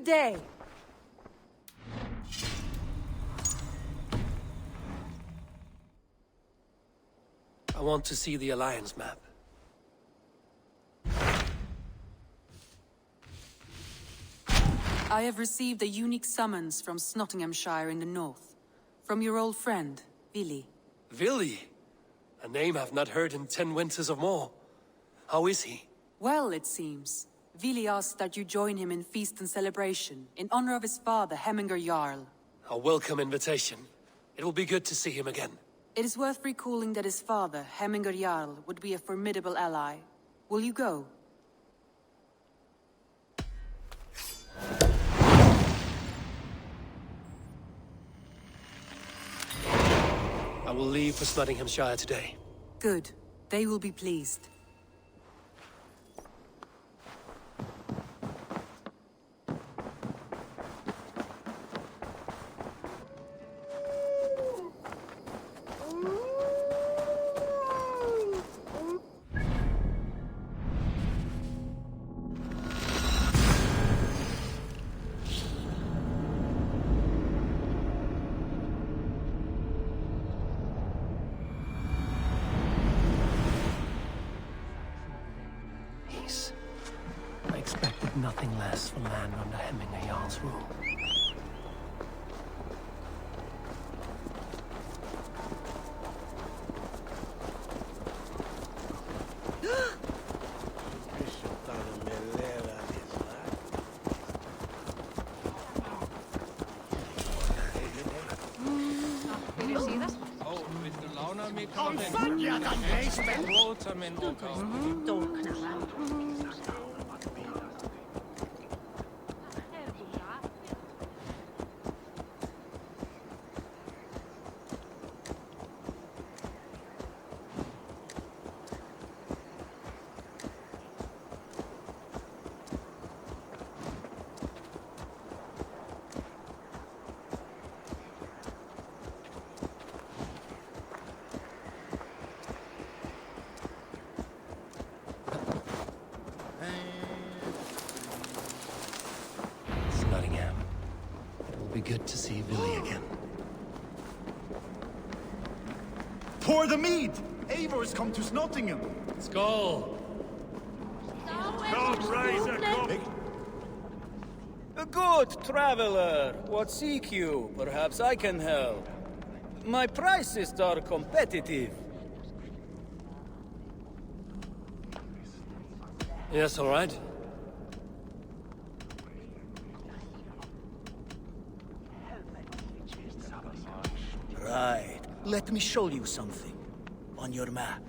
day. I want to see the Alliance map. I have received a unique summons from Snotinghamscire in the north. From your old friend, Vili. Vili? A name I've not heard in 10 winters or more. How is he? Well, it seems. Vili asked that you join him in feast and celebration, in honor of his father, Hemminger Jarl. A welcome invitation. It will be good to see him again. It is worth recalling that his father, Hemminger Jarl, would be a formidable ally. Will you go? I will leave for Snotinghamscire today. Good. They will be pleased. I expected nothing less from land under Hemminger Jarl's rule. Nottingham. It will be good to see Vili again. Pour the mead! Eivor has come to Snotingham! Skål! A good traveler. What seek you? Perhaps I can help. My prices are competitive. Yes, all right. Right. Let me show you something. On your map.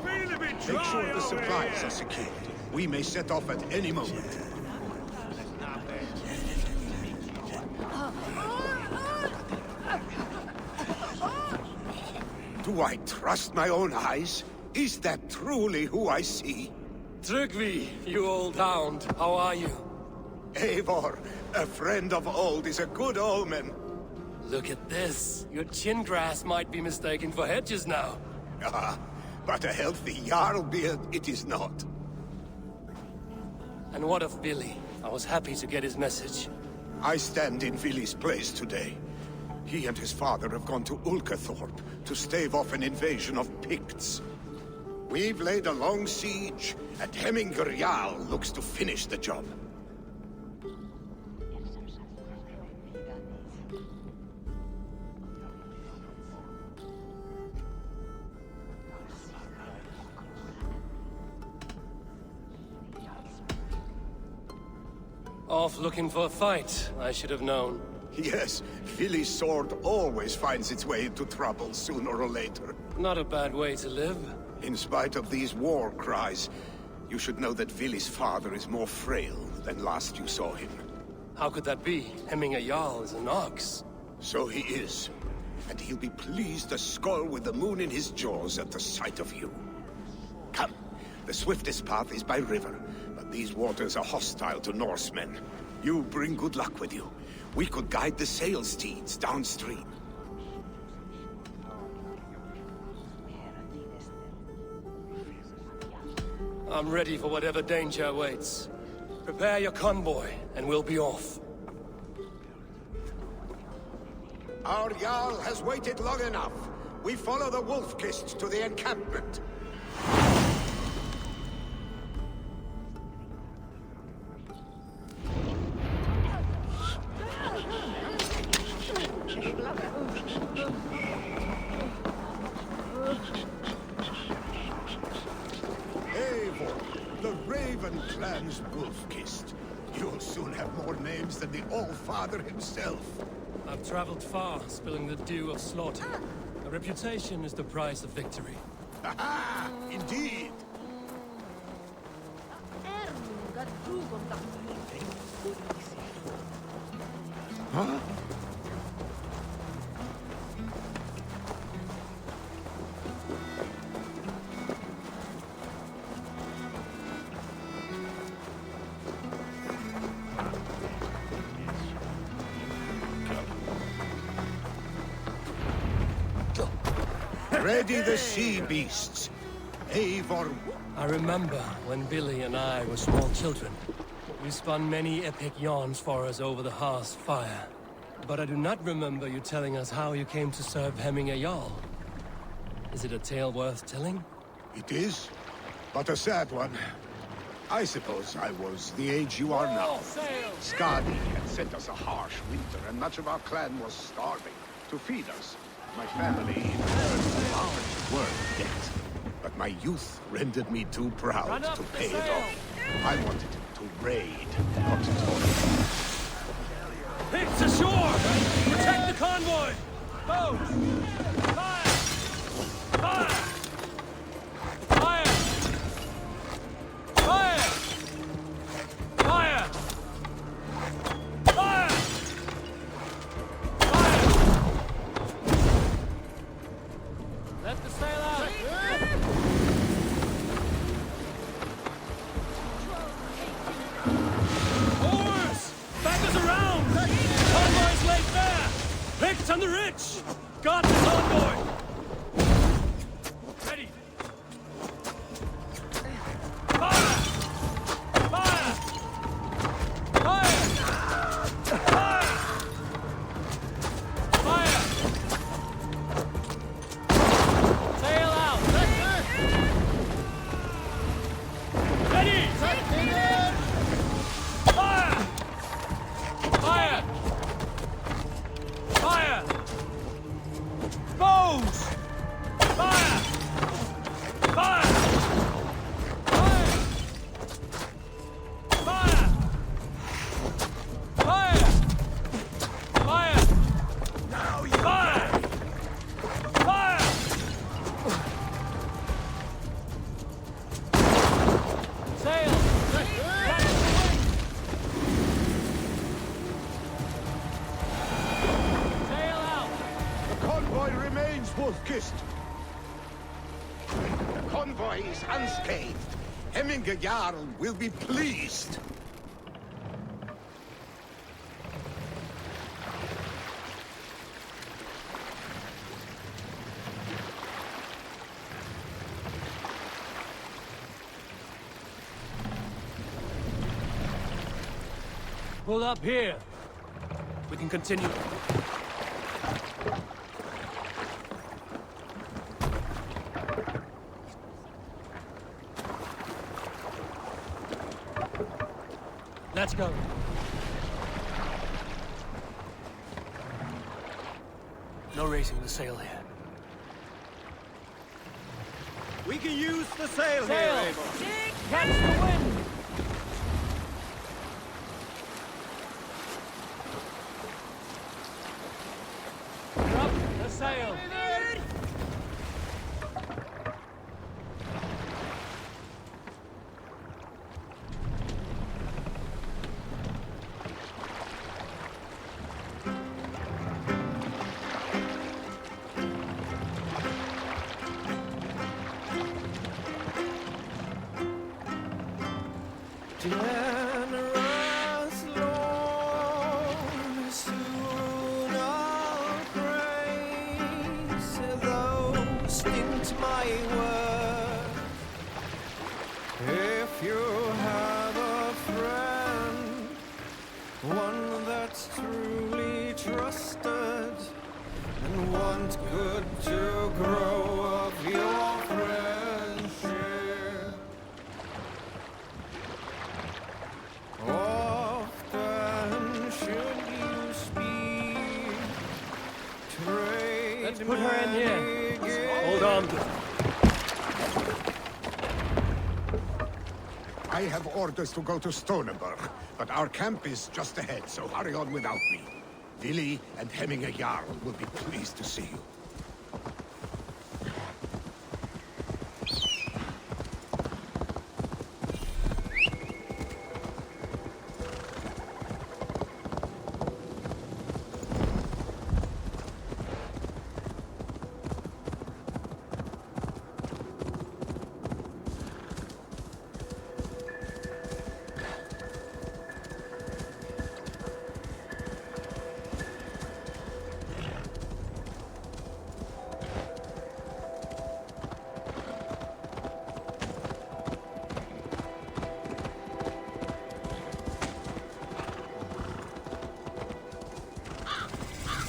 Make sure the supplies are secured. We may set off at any moment. Do I trust my own eyes? Is that truly who I see? Trygvi, you old hound, how are you? Eivor, a friend of old is a good omen. Look at this. Your chin grass might be mistaken for hedges now. Ah, but a healthy Jarl beard it is not. And what of Vili? I was happy to get his message. I stand in Vili's place today. He and his father have gone to Ulkathorpe to stave off an invasion of Picts. We've laid a long siege, and Hemminger Jarl looks to finish the job. Off looking for a fight, I should have known. Yes, Vili's sword always finds its way into trouble sooner or later. Not a bad way to live. In spite of these war cries, you should know that Vili's father is more frail than last you saw him. How could that be? Hemminger Jarl is an ox. So he is. And he'll be pleased to skull with the moon in his jaws at the sight of you. Come, the swiftest path is by river, but these waters are hostile to Norsemen. You bring good luck with you. We could guide the sail steeds downstream. I'm ready for whatever danger awaits. Prepare your convoy, and we'll be off. Our Jarl has waited long enough. We follow the Wolf-Kist to the encampment. Eivor, the Raven clan's Wolf-Kist. You'll soon have more names than the All-Father himself. I've traveled far, spilling the dew of slaughter. A reputation is the price of victory. Aha! Indeed! Huh? Ready the sea beasts. Eivor. I remember when Billy and I were small children. You spun many epic yarns for us over the hearth's fire. But I do not remember you telling us how you came to serve Hemming a Jarl. Is it a tale worth telling? It is, but a sad one. I suppose I was the age you are now. Skadi had sent us a harsh winter, and much of our clan was starving. To feed us, my family incurred a large world debt. But my youth rendered me too proud to pay it off. I wanted to raid, not toil. Hits ashore! Protect the convoy! Boats! Fire! Fire! Fire! Fire! Fire! Fire! Fire! Let the sail out! Oars! Back us around! Convoy's laid bare! Picked on the rich! Got the convoy! Ready! Fire! Fire! Fire! Fire! Fire! Sail out! Ready! Fire! Fire! Fire! Bows! Fire! Fire! Fire! Fire! Fire! Fire! Now you fire! Fire! Sail! Sail out! The convoy remains Wolf-Kist. The convoy is unscathed. Hemming a Jarl will be pleased. Pull up here. We can continue. Let's go. No raising the sail here. We can use the sail Sail! here, Eivor. Catch the wind! Drop the sail! Generous Lord, soon I'll praise those things my worth. If you have a friend. trusted and want good to grow of your friendship. Often should you speak, trade. Let's put her in here. Hold on to her. I have orders to go to Stonenberg, but our camp is just ahead, so hurry on without me. Vili and Hemming Jarl will be pleased to see you.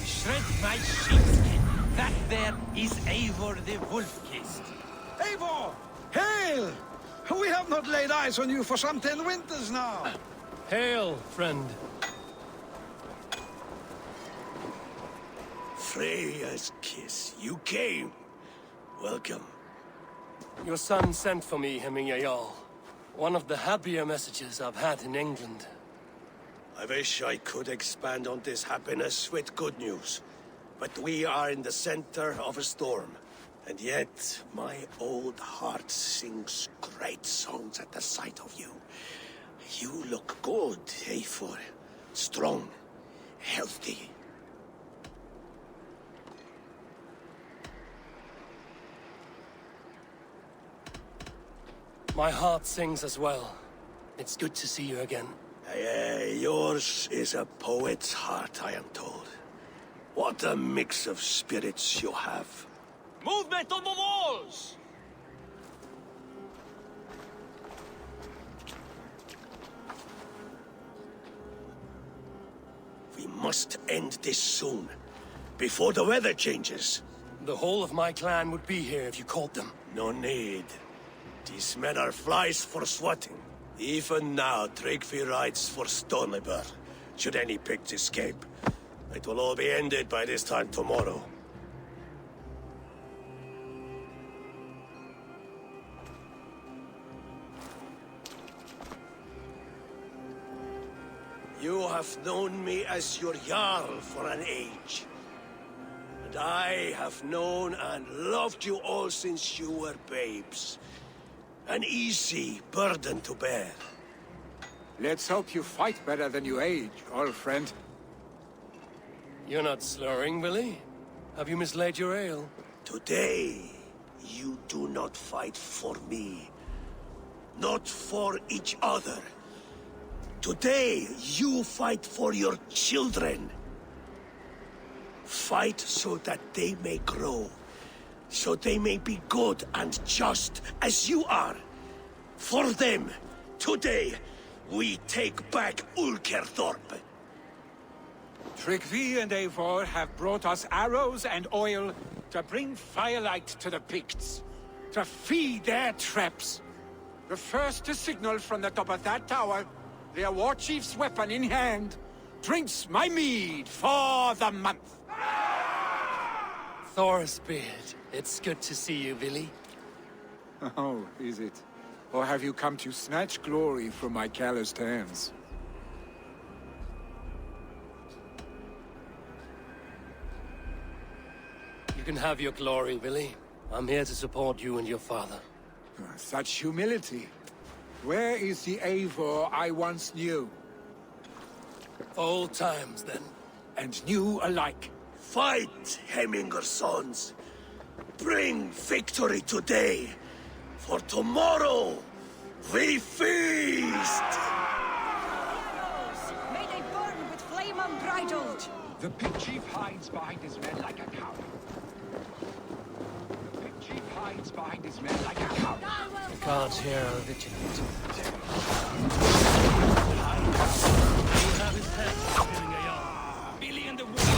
Shred my sheepskin. That there is Eivor the Wolf-Kissed. Eivor! Hail! We have not laid eyes on you for some 10 winters now. Hail, friend. Freya's kiss. You came. Welcome. Your son sent for me, Hemming Jarl. One of the happier messages I've had in England. I wish I could expand on this happiness with good news. But we are in the center of a storm. And yet, my old heart sings great songs at the sight of you. You look good, Eivor. Strong, healthy. My heart sings as well. It's good to see you again. Yours is a poet's heart, I am told. What a mix of spirits you have. Movement on the walls! We must end this soon, before the weather changes. The whole of my clan would be here if you called them. No need. These men are flies for swatting. Even now, Tryggvi rides for Stonebur, should any picks escape. It will all be ended by this time tomorrow. You have known me as your Jarl for an age. And I have known and loved you all since you were babes. An easy burden to bear. Let's hope you fight better than you age, old friend. You're not slurring, Billy? Have you mislaid your ale? Today, you do not fight for me. Not for each other. Today, you fight for your children. Fight so that they may grow. So they may be good and just as you are. For them, today, we take back Ulkerthorpe. Tryggvi and Eivor have brought us arrows and oil to bring firelight to the Picts, to feed their traps. The first to signal from the top of that tower, their war chief's weapon in hand, drinks my mead for the month. Thor's beard. It's good to see you, Billy. Oh, is it? Or have you come to snatch glory from my calloused hands? You can have your glory, Billy. I'm here to support you and your father. Such humility. Where is the Eivor I once knew? Old times, then. And new alike. Fight, Hemminger sons. Bring victory today. For tomorrow, we feast! May they burn with flame unbridled! The Pig Chief hides behind his men like a cow. The Pig Chief hides behind his men like a cow. The guards here are vigilant. You have his head, Billy and the Wolf.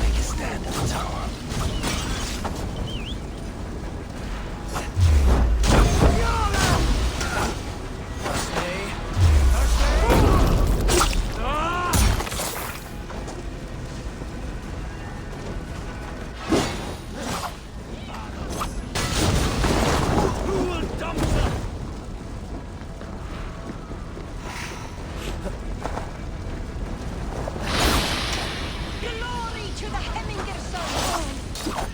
Make a stand at the tower. Glory to the Hemminger Soul!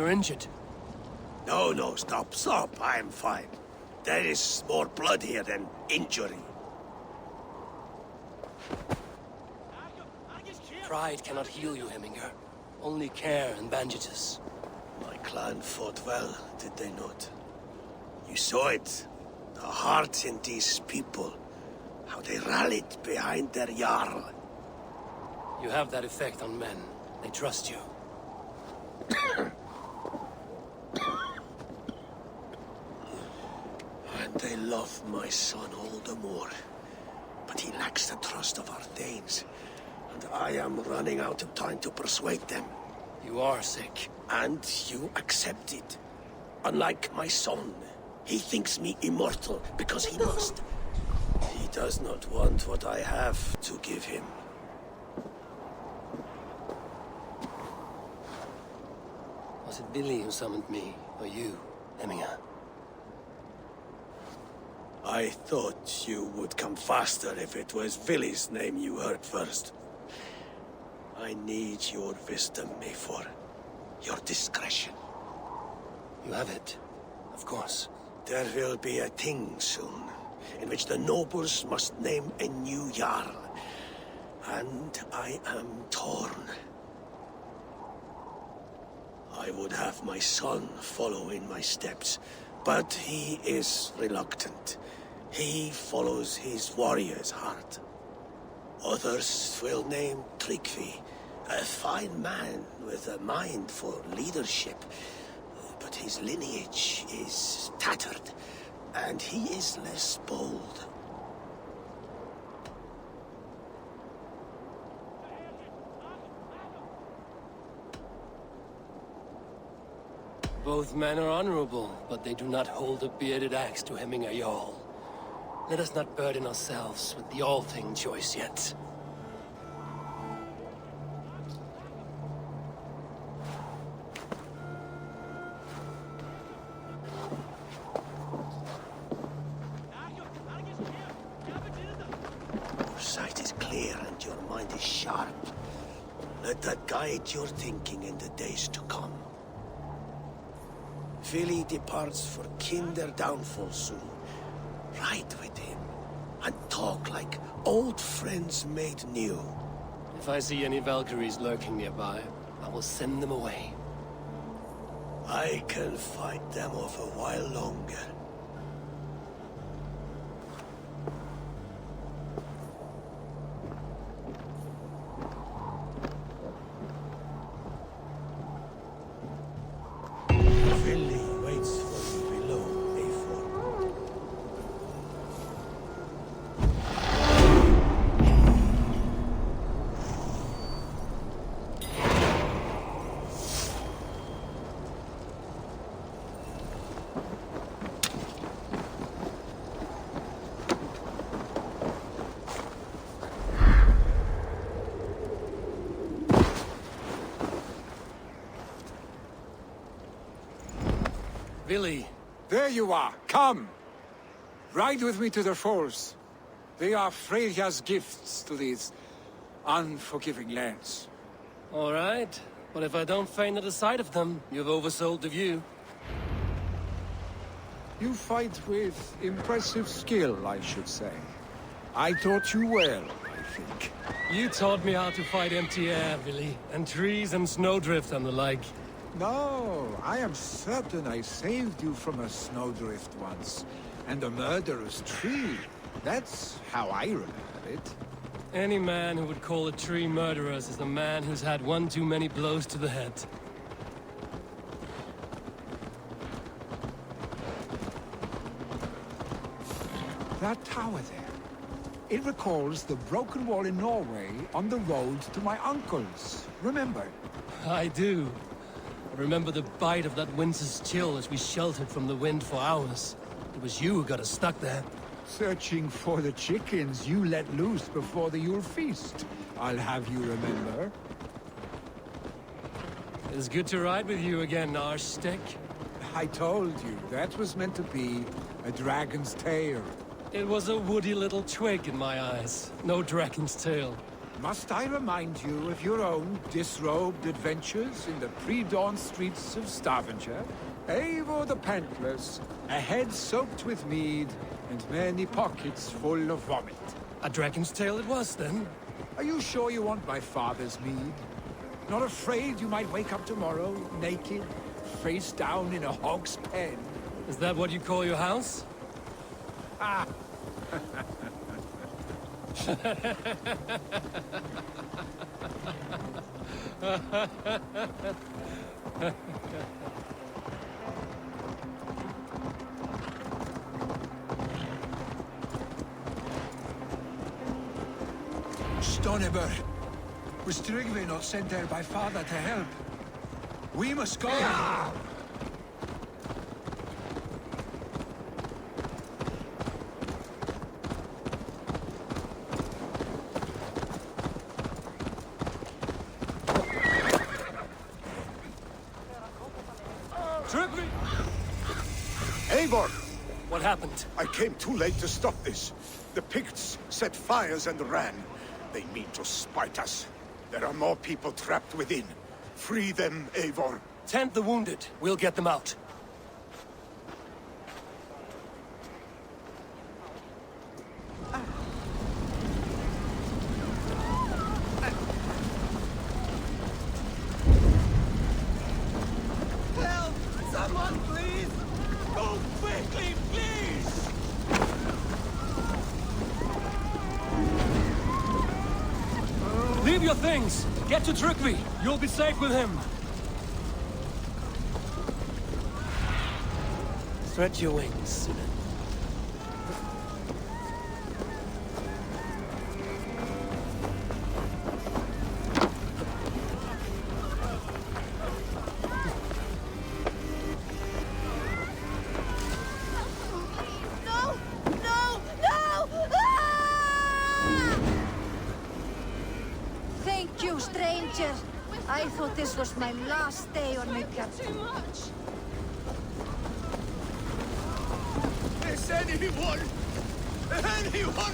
you're injured. No, no, stop, stop. I'm fine. There is more blood here than injury. Pride cannot heal you, Hemminger. Only care and bandages. My clan fought well, did they not? You saw it. The heart in these people. How they rallied behind their Jarl. You have that effect on men. They trust you. And they love my son all the more. But he lacks the trust of our Thanes. And I am running out of time to persuade them. You are sick. And you accept it. Unlike my son, he thinks me immortal because he must. He does not want what I have to give him. Was it Billy who summoned me, or you, Hemminger? I thought you would come faster if it was Villy's name you heard first. I need your wisdom, Eivor. Your discretion. You have it, of course. There will be a thing soon, in which the nobles must name a new Jarl. And I am torn. I would have my son follow in my steps, but he is reluctant. He follows his warrior's heart. Others will name Tryggvi, a fine man with a mind for leadership. But his lineage is tattered, and he is less bold. Both men are honorable, but they do not hold a bearded axe to Hemminger Jarl. Let us not burden ourselves with the all-thing choice yet. Your sight is clear and your mind is sharp. Let that guide your thinking in the days to come. Vili departs for Kinder downfall soon. Ride with him, and talk like old friends made new. If I see any Valkyries lurking nearby, I will send them away. I can fight them off a while longer. Vili waits for you below, Eivor. Billy, There you are. Come. Ride with me to the falls. They are Freya's gifts to these unforgiving lands. all right. But if I don't faint at the sight of them, you've oversold the view. You fight with impressive skill, I should say. I taught you well, I think. You taught me how to fight empty air, Billy, and trees and snowdrift and the like. No, I am certain I saved you from a snowdrift once, and a murderous tree. That's how I remember it. Any man who would call a tree murderous is a man who's had one too many blows to the head. That tower there. It recalls the broken wall in Norway on the road to my uncle's. Remember? I do. I remember the bite of that winter's chill as we sheltered from the wind for hours. It was you who got us stuck there. Searching for the chickens you let loose before the Yule feast. I'll have you remember. It's good to ride with you again, Arstick. I told you, that was meant to be a dragon's tail. It was a woody little twig in my eyes. No dragon's tail. Must I remind you of your own disrobed adventures in the pre-dawn streets of Stavanger? Eivor the Pantless, a head soaked with mead, and many pockets full of vomit. A dragon's tail it was, then? Are you sure you want my father's mead? Not afraid you might wake up tomorrow, naked, face down in a hog's pen? Is that what you call your house? Ah! Stonebur, was Tryggvi not sent there by father to help? We must go! Tryggvi! Eivor! What happened? I came too late to stop this. The Picts set fires and ran. They mean to spite us. There are more people trapped within. Free them, Eivor. Tend the wounded. We'll get them out. Help! Someone, please! Go quickly, please! Leave your things! Get to Tryggvi! You'll be safe with him! Stretch your wings, Sunan. No! No! No! Ah! Thank you, stranger. I thought this was my last day on Midgard. Too much! Is anyone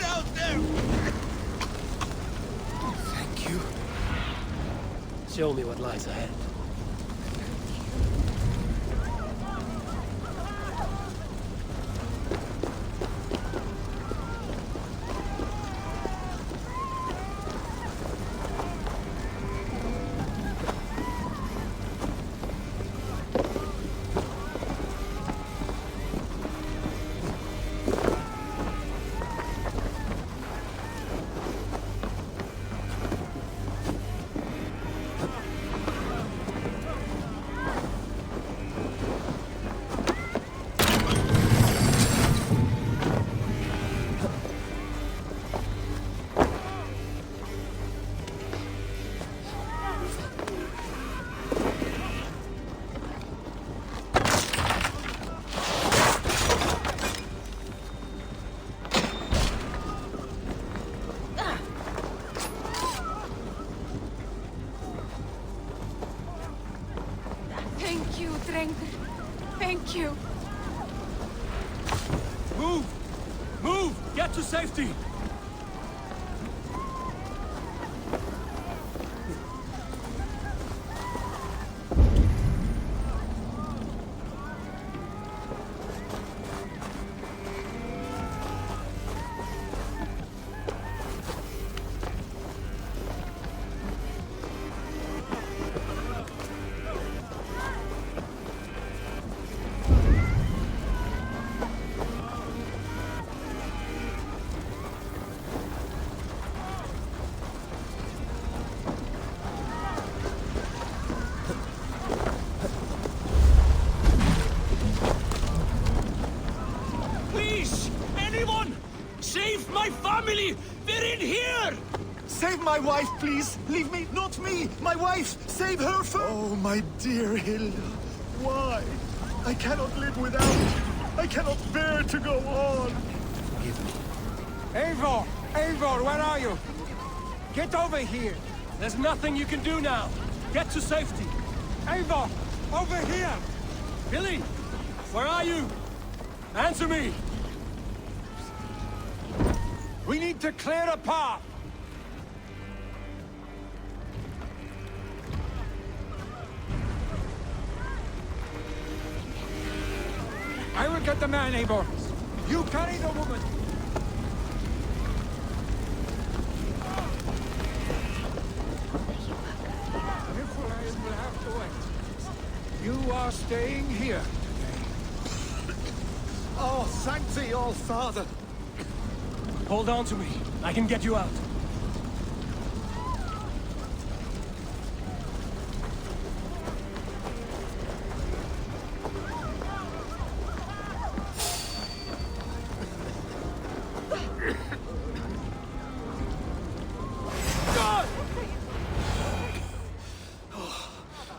out there? Thank you. Show me what lies ahead. Thank you, stranger. Thank you. Move! Move! Get to safety! Please! Anyone! Save my family! They're in here! Save my wife, please! Leave me, not me! My wife! Save her first! Oh, my dear Hilda. Why? I cannot live without you. I cannot bear to go on. Forgive me. Eivor! Eivor, where are you? Get over here! There's nothing you can do now. Get to safety. Eivor! Over here! Billy! Where are you? Answer me! We need to clear a path! I will get the man, Eivor. You carry the woman. Nikolai will have to wait. You are staying here today. Oh, thank thee, All-Father. Hold on to me. I can get you out.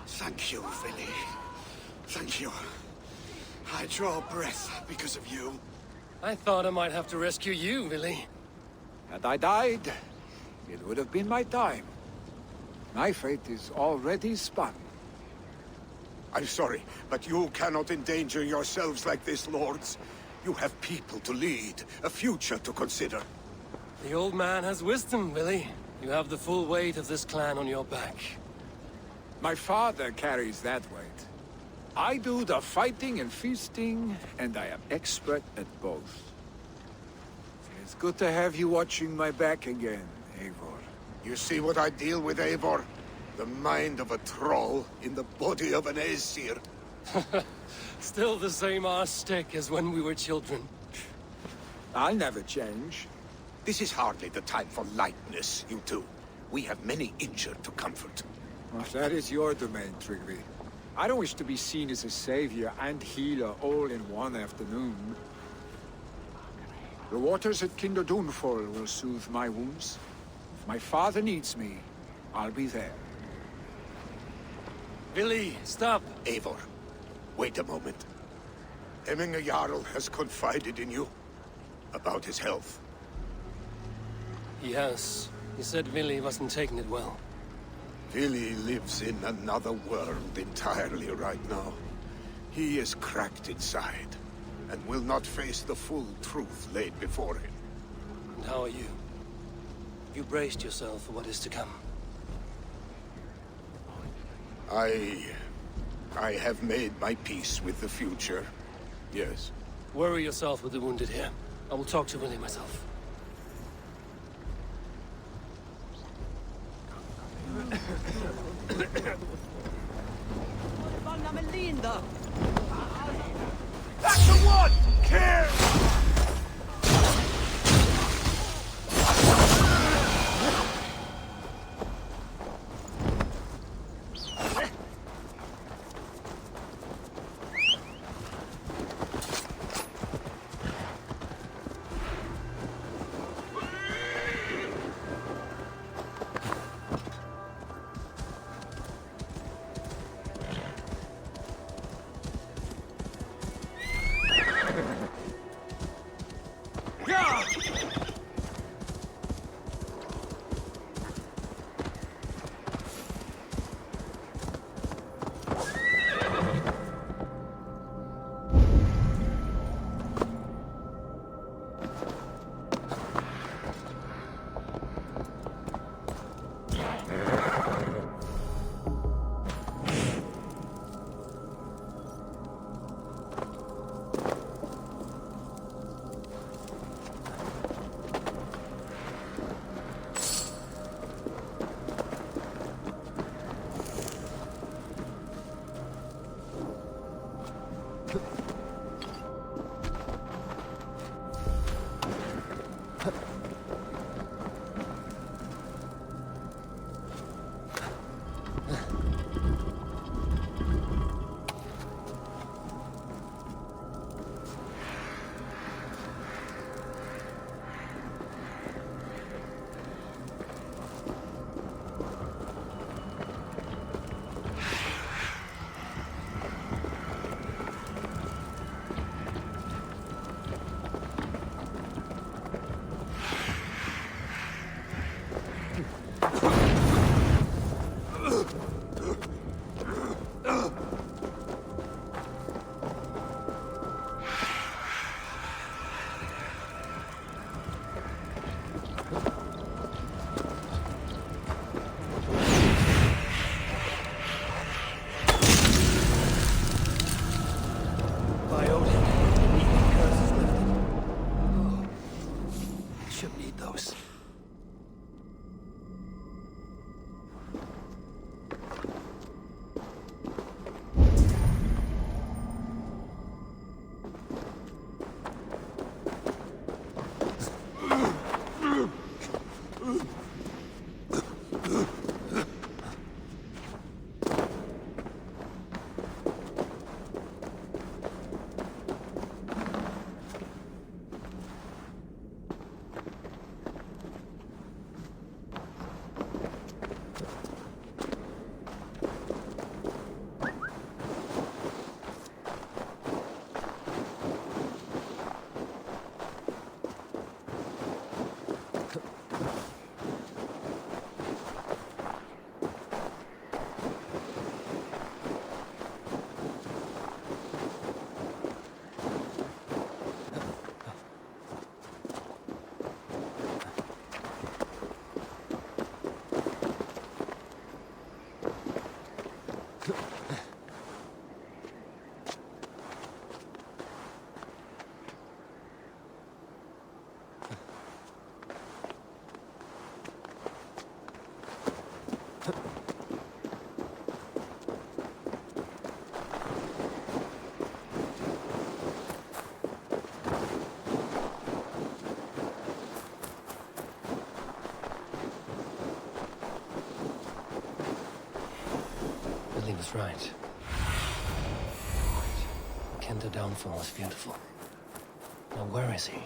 Thank you, Vinny. Thank you. I draw breath because of you. I thought I might have to rescue you, Willy. Had I died, it would have been my time. My fate is already spun. I'm sorry, but you cannot endanger yourselves like this, lords. You have people to lead, a future to consider. The old man has wisdom, Willy. You have the full weight of this clan on your back. My father carries that weight. I do the fighting and feasting, and I am expert at both. It's good to have you watching my back again, Eivor. You see what I deal with, Eivor? The mind of a troll in the body of an Aesir. Still the same arse stick as when we were children. I'll never change. This is hardly the time for lightness, you two. We have many injured to comfort. Well, that is your domain, Trigby. I don't wish to be seen as a savior and healer all in one afternoon. The waters at Kinderdunfall will soothe my wounds. If my father needs me, I'll be there. Willy, stop! Eivor, wait a moment. Hemminger Jarl has confided in you about his health. He has. He said Willy wasn't taking it well. Willy lives in another world entirely right now. He is cracked inside, and will not face the full truth laid before him. And how are you? You braced yourself for what is to come. I have made my peace with the future. Yes. Worry yourself with the wounded here. I will talk to Willy myself. Back to one! Kill! right. The Kenda downfall was beautiful. Now where is he?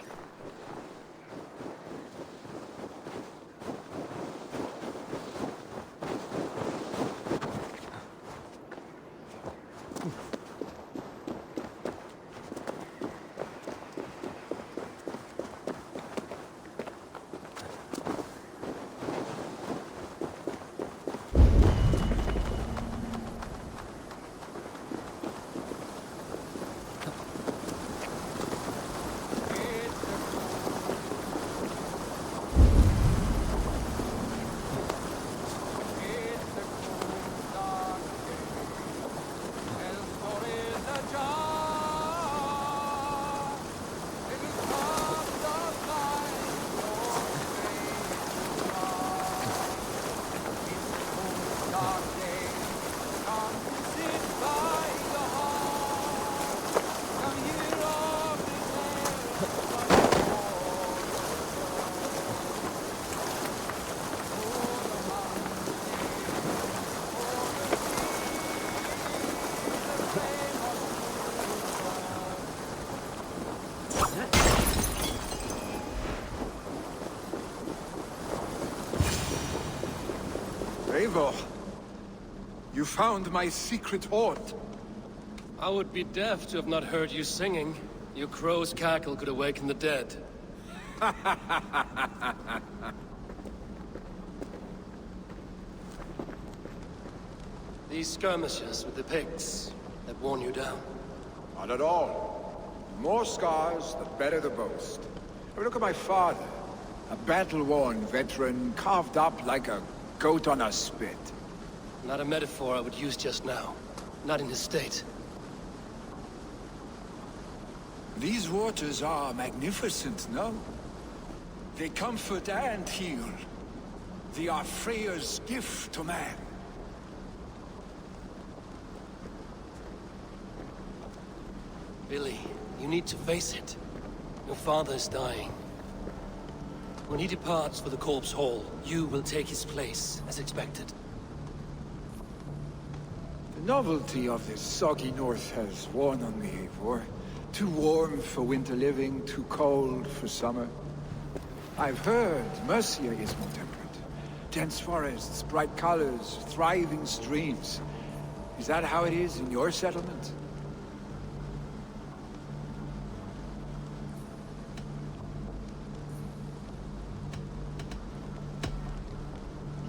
Eivor, you found my secret hoard. I would be deaf to have not heard you singing. Your crow's cackle could awaken the dead. These skirmishes with the Picts that worn you down. Not at all. The more scars, the better the boast. Look at my father. A battle-worn veteran, carved up like a goat on a spit. Not a metaphor I would use just now. Not in his state. These waters are magnificent, no? They comfort and heal. They are Freya's gift to man. Billy, you need to face it. Your father is dying. When he departs for the Corpse Hall, you will take his place, as expected. The novelty of this soggy north has worn on me, Eivor. Too warm for winter living, too cold for summer. I've heard Mercia is more temperate. Dense forests, bright colors, thriving streams. Is that how it is in your settlement?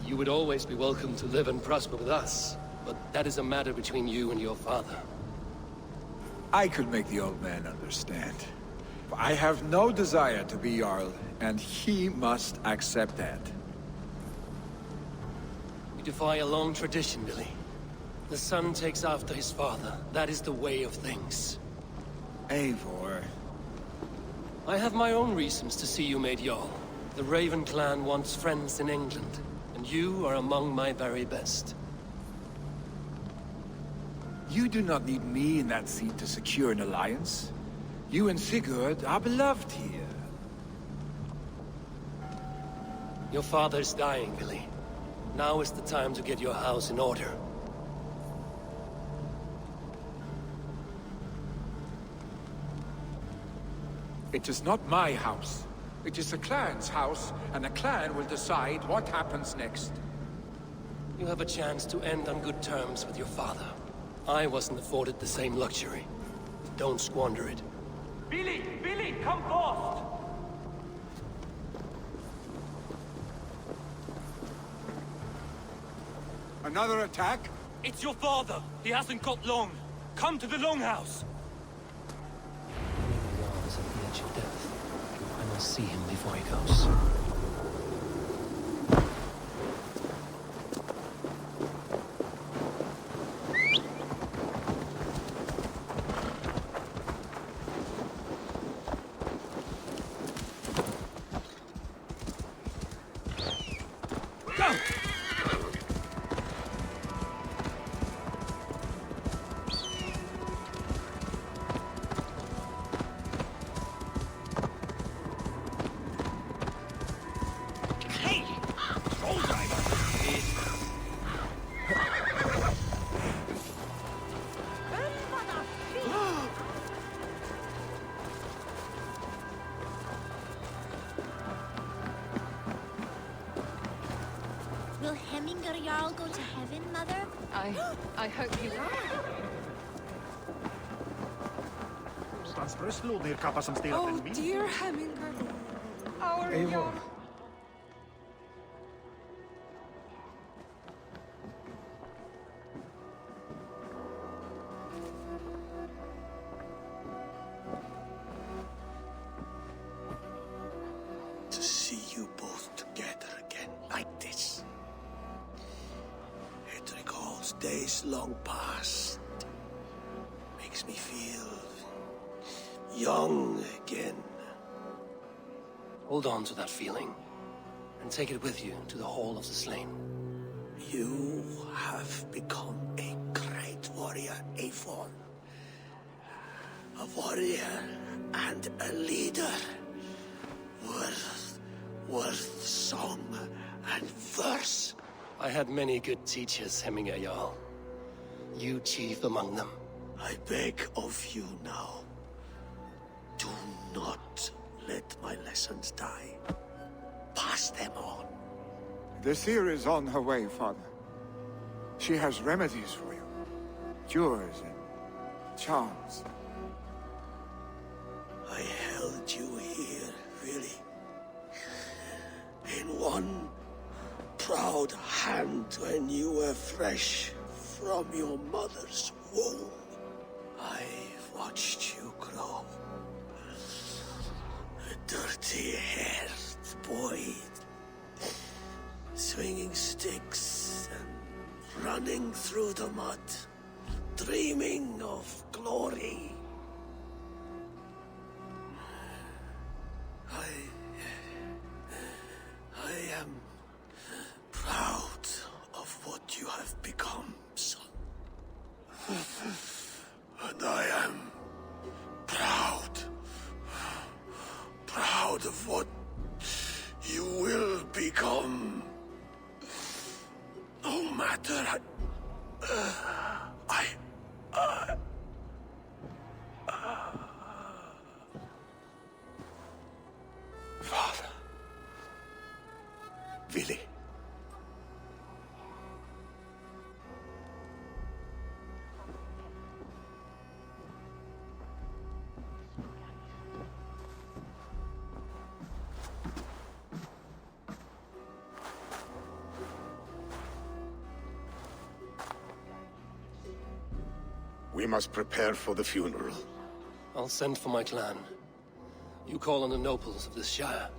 You would always be welcome to live and prosper with us, but that is a matter between you and your father. I could make the old man understand. I have no desire to be Jarl, and he must accept that. You defy a long tradition, Billy. The son takes after his father. That is the way of things. Eivor. I have my own reasons to see you made Jarl. The Raven clan wants friends in England, and you are among my very best. You do not need me in that seat to secure an alliance. You and Sigurd are beloved here. Your father is dying, Billy. Now is the time to get your house in order. It is not my house. It is the clan's house, and the clan will decide what happens next. You have a chance to end on good terms with your father. I wasn't afforded the same luxury. Don't squander it. Billy! Billy, come forth! Another attack? It's your father! He hasn't got long! Come to the Longhouse! Eivor is at the edge of death. I must see him before he goes. Heminger Jarl go to heaven, Mother? I hope you will. Oh, dear Heminger. Our Eivor. Jarl. To see you both together again like this. It recalls days long past. Makes me feel young again. Hold on to that feeling, and take it with you to the Hall of the Slain. You have become a great warrior, Eivor. A warrior and a leader. Worth song and verse. I had many good teachers, Heminger Jarl. You chief among them. I beg of you now. Do not let my lessons die. Pass them on. The seer is on her way, Father. She has remedies for you. Cures and charms. I held you here, really. In one proud hand when you were fresh from your mother's womb. I've watched you grow. A dirty-haired boy, swinging sticks and running through the mud, dreaming of glory. I am proud of what you have become, son. And I am proud of what you will become. No matter Father. Willi. We must prepare for the funeral. I'll send for my clan. You call on the nobles of this shire.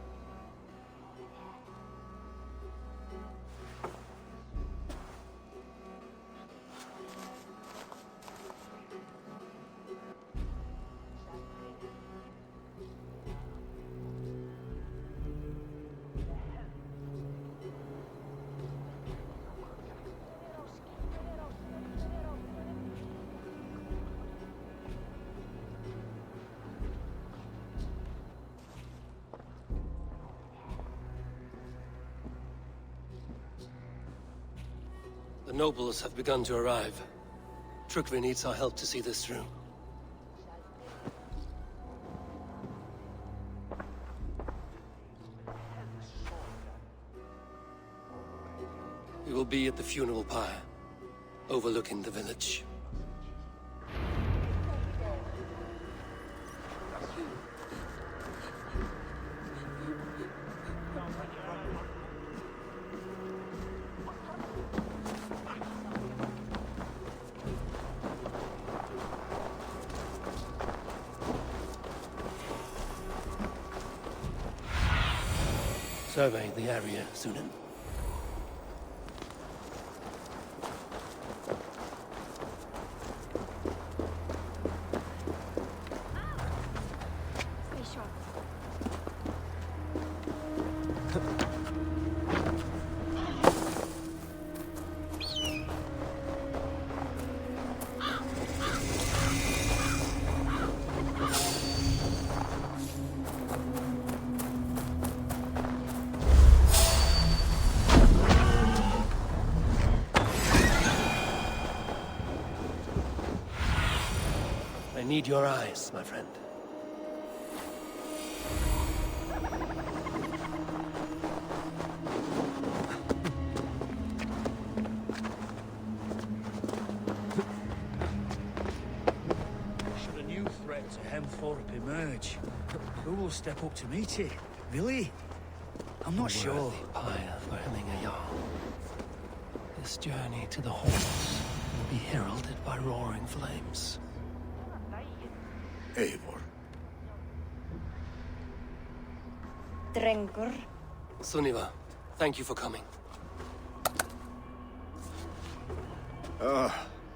The nobles have begun to arrive. Trukvi needs our help to see this through. We will be at the funeral pyre, overlooking the village. Survey the area, Sunan. I need your eyes, my friend. emerge. Who will step up to meet it? Really? I'm not sure. Worthy pyre for hemming a Jarl. This journey to the halls will be heralded by roaring flames. Eivor. Drengur. Sunniva, thank you for coming.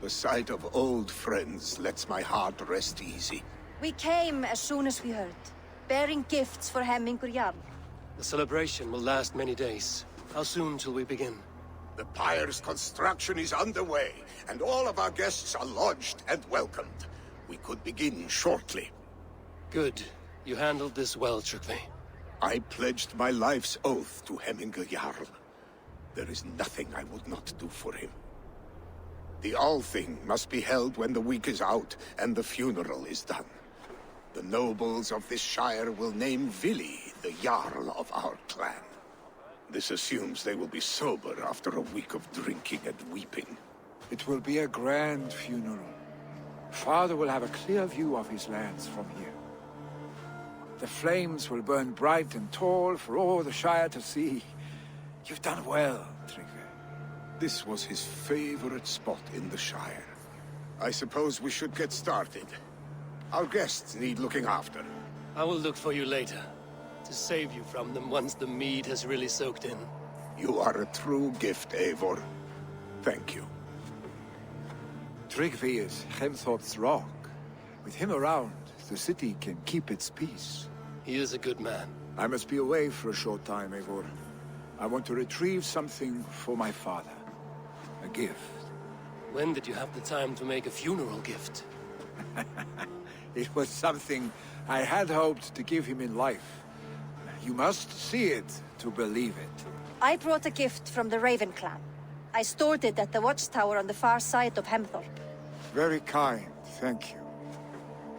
The sight of old friends lets my heart rest easy. We came as soon as we heard, bearing gifts for Hemmingur Jarl. The celebration will last many days. How soon till we begin? The pyre's construction is underway, and all of our guests are lodged and welcomed. We could begin shortly. Good. You handled this well, Tryggvi. I pledged my life's oath to Hemmingur Jarl. There is nothing I would not do for him. The Althing must be held when the week is out and the funeral is done. The nobles of this shire will name Vili the Jarl of our clan. This assumes they will be sober after a week of drinking and weeping. It will be a grand funeral. Father will have a clear view of his lands from here. The flames will burn bright and tall for all the Shire to see. You've done well, Tryggvi. This was his favorite spot in the Shire. I suppose we should get started. Our guests need looking after. I will look for you later, to save you from them once the mead has really soaked in. You are a true gift, Eivor. Thank you. Tryggvi is Hemthorp's rock. With him around, the city can keep its peace. He is a good man. I must be away for a short time, Eivor. I want to retrieve something for my father. A gift. When did you have the time to make a funeral gift? It was something I had hoped to give him in life. You must see it to believe it. I brought a gift from the Raven clan. I stored it at the watchtower on the far side of Hemthorp. Very kind, thank you.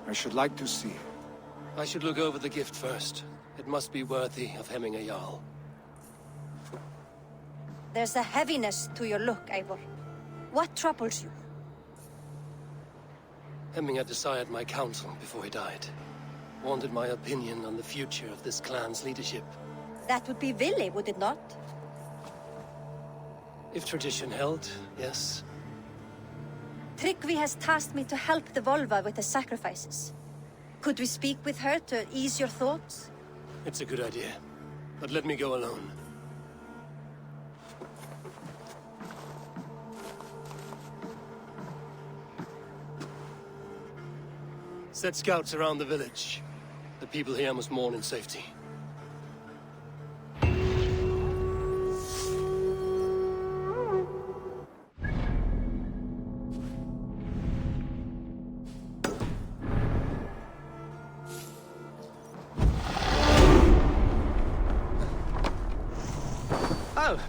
I should like to see it. I should look over the gift first. It must be worthy of hemming a Jarl. There's a heaviness to your look, Eivor. What troubles you? Hemming had desired my counsel before he died. Wanted my opinion on the future of this clan's leadership. That would be Vili, would it not? If tradition held, yes. Tryggvi has tasked me to help the Volva with the sacrifices. Could we speak with her to ease your thoughts? It's a good idea. But let me go alone. Set scouts around the village. The people here must mourn in safety. Oh!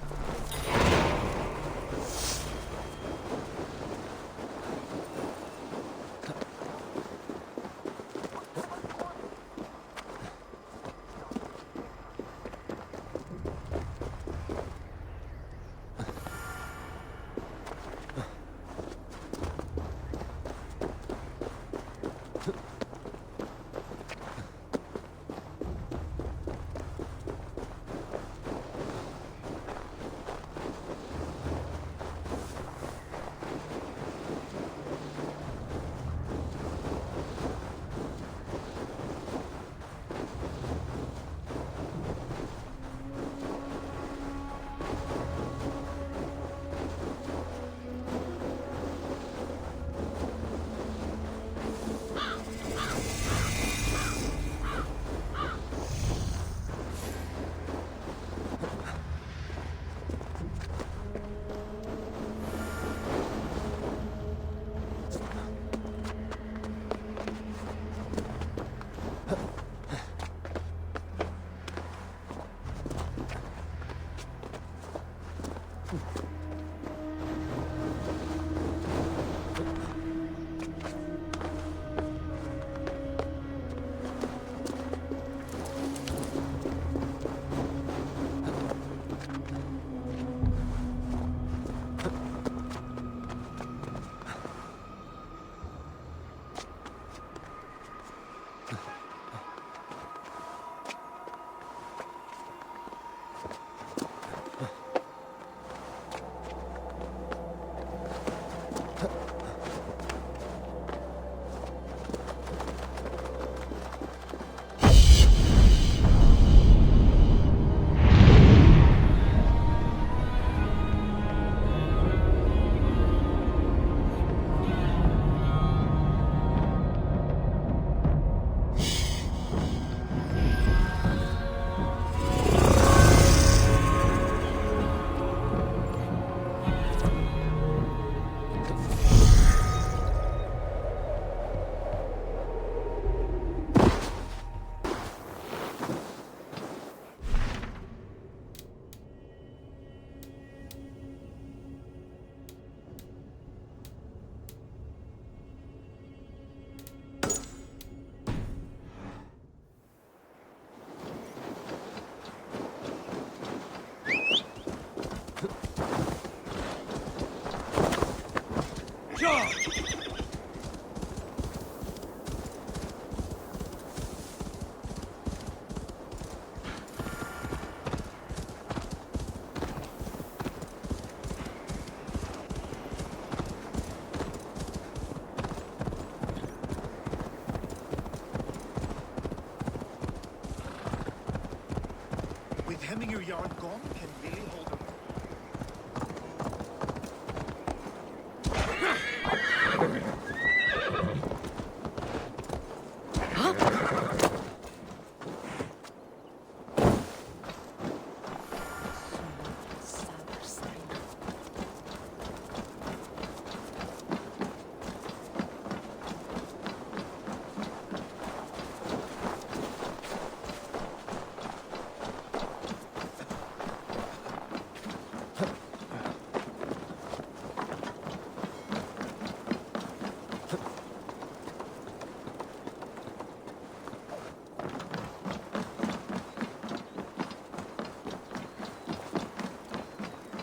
Hemminger Yard gone? Can Billy hold her?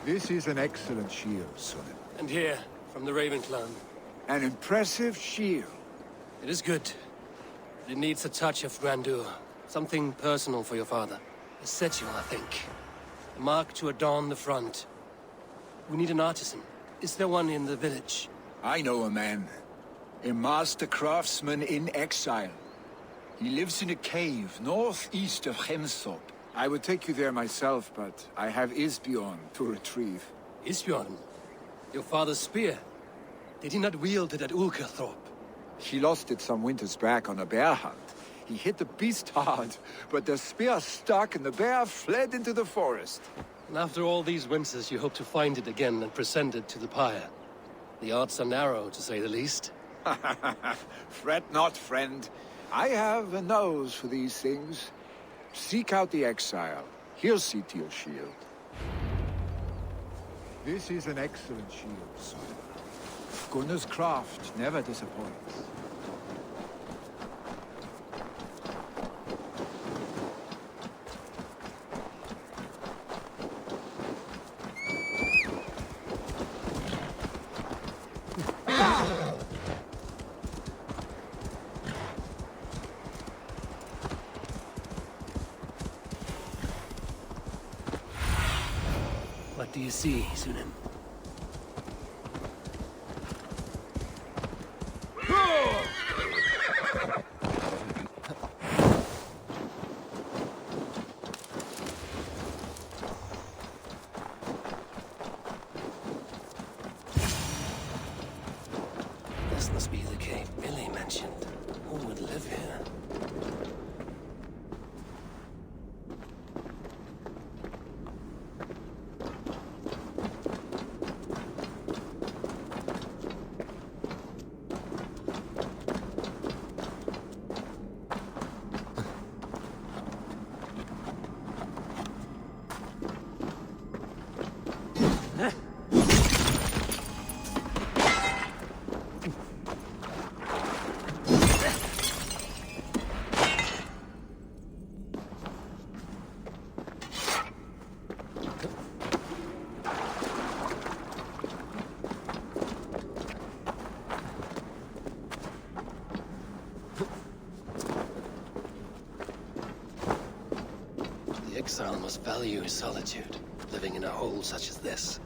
This is an excellent shield, son. And here, from the Raven clan. An impressive shield. It is good. But it needs a touch of grandeur. Something personal for your father. A setule, I think. A mark to adorn the front. We need an artisan. Is there one in the village? I know a man. A master craftsman in exile. He lives in a cave northeast of Hemsop. I would take you there myself, but I have Isbjorn to retrieve. Isbjorn? Your father's spear? Did he not wield it at Ulkerthorpe? He lost it some winters back on a bear hunt. He hit the beast hard, but the spear stuck and the bear fled into the forest. And after all these winters, you hope to find it again and present it to the pyre. The odds are narrow, to say the least. Fret not, friend. I have a nose for these things. Seek out the exile. He'll see to your shield. This is an excellent shield, son. Gunnar's craft never disappoints. What do you see, Sunan? This must be the cave Billy mentioned. Who would live here? The exile must value his solitude, living in a hole such as this.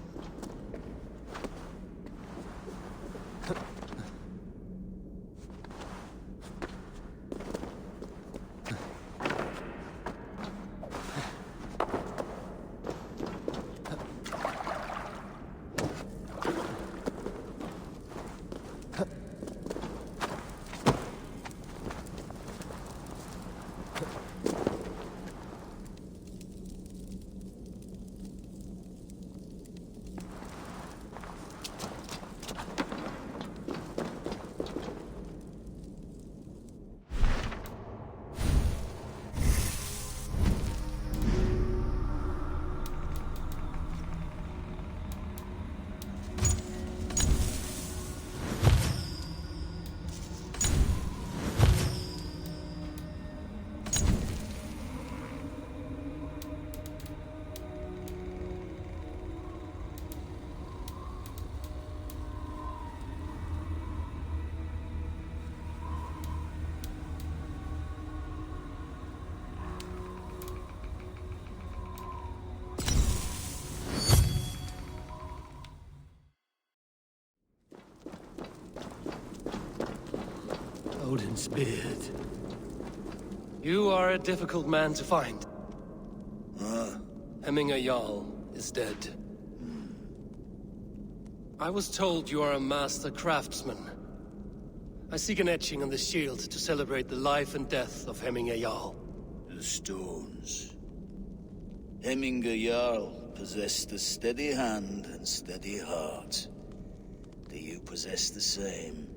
Odin's beard. You are a difficult man to find. Hemming Jarl is dead. I was told you are a master craftsman. I seek an etching on the shield to celebrate the life and death of Hemming Jarl. The stones. Hemming Jarl possessed a steady hand and steady heart. Do you possess the same?